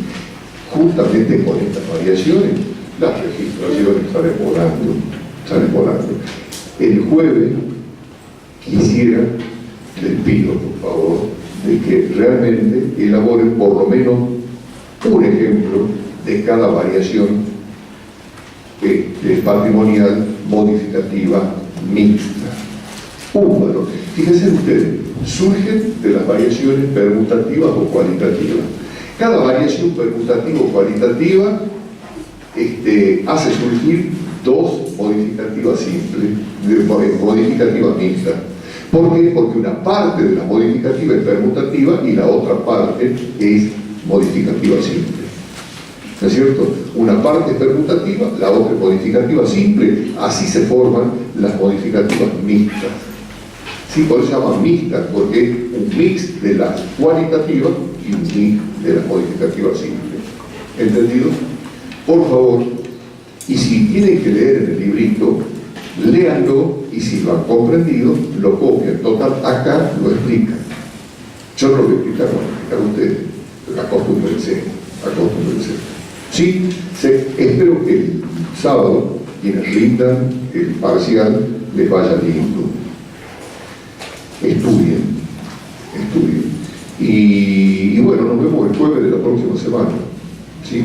[SPEAKER 1] justamente con estas variaciones, las registraciones salen volando. El jueves quisiera, les pido por favor, de que realmente elaboren por lo menos un ejemplo de cada variación patrimonial modificativa mixta. Un valor. Fíjense ustedes, surgen de las variaciones permutativas o cualitativas. Cada variación permutativa o cualitativa hace surgir dos modificativas simples, modificativas mixtas. ¿Por qué? Porque una parte de la modificativa es permutativa y la otra parte es modificativa simple. ¿No es cierto? Una parte es permutativa, la otra es modificativa simple. Así se forman las modificativas mixtas. Sí, por eso se llaman mixtas, porque es un mix de las cualitativas y un mix de las modificativas simples. ¿Entendido? Por favor, y si tienen que leer en el librito, léanlo, y si lo han comprendido, lo copian. Total, acá lo explican. Yo no lo voy a explicar, lo van a explicar ustedes. Acostúmbrense. Sí, espero que el sábado, quienes rindan el parcial, les vaya lindo. Estudien. Y bueno, nos vemos el jueves de la próxima semana. ¿Sí?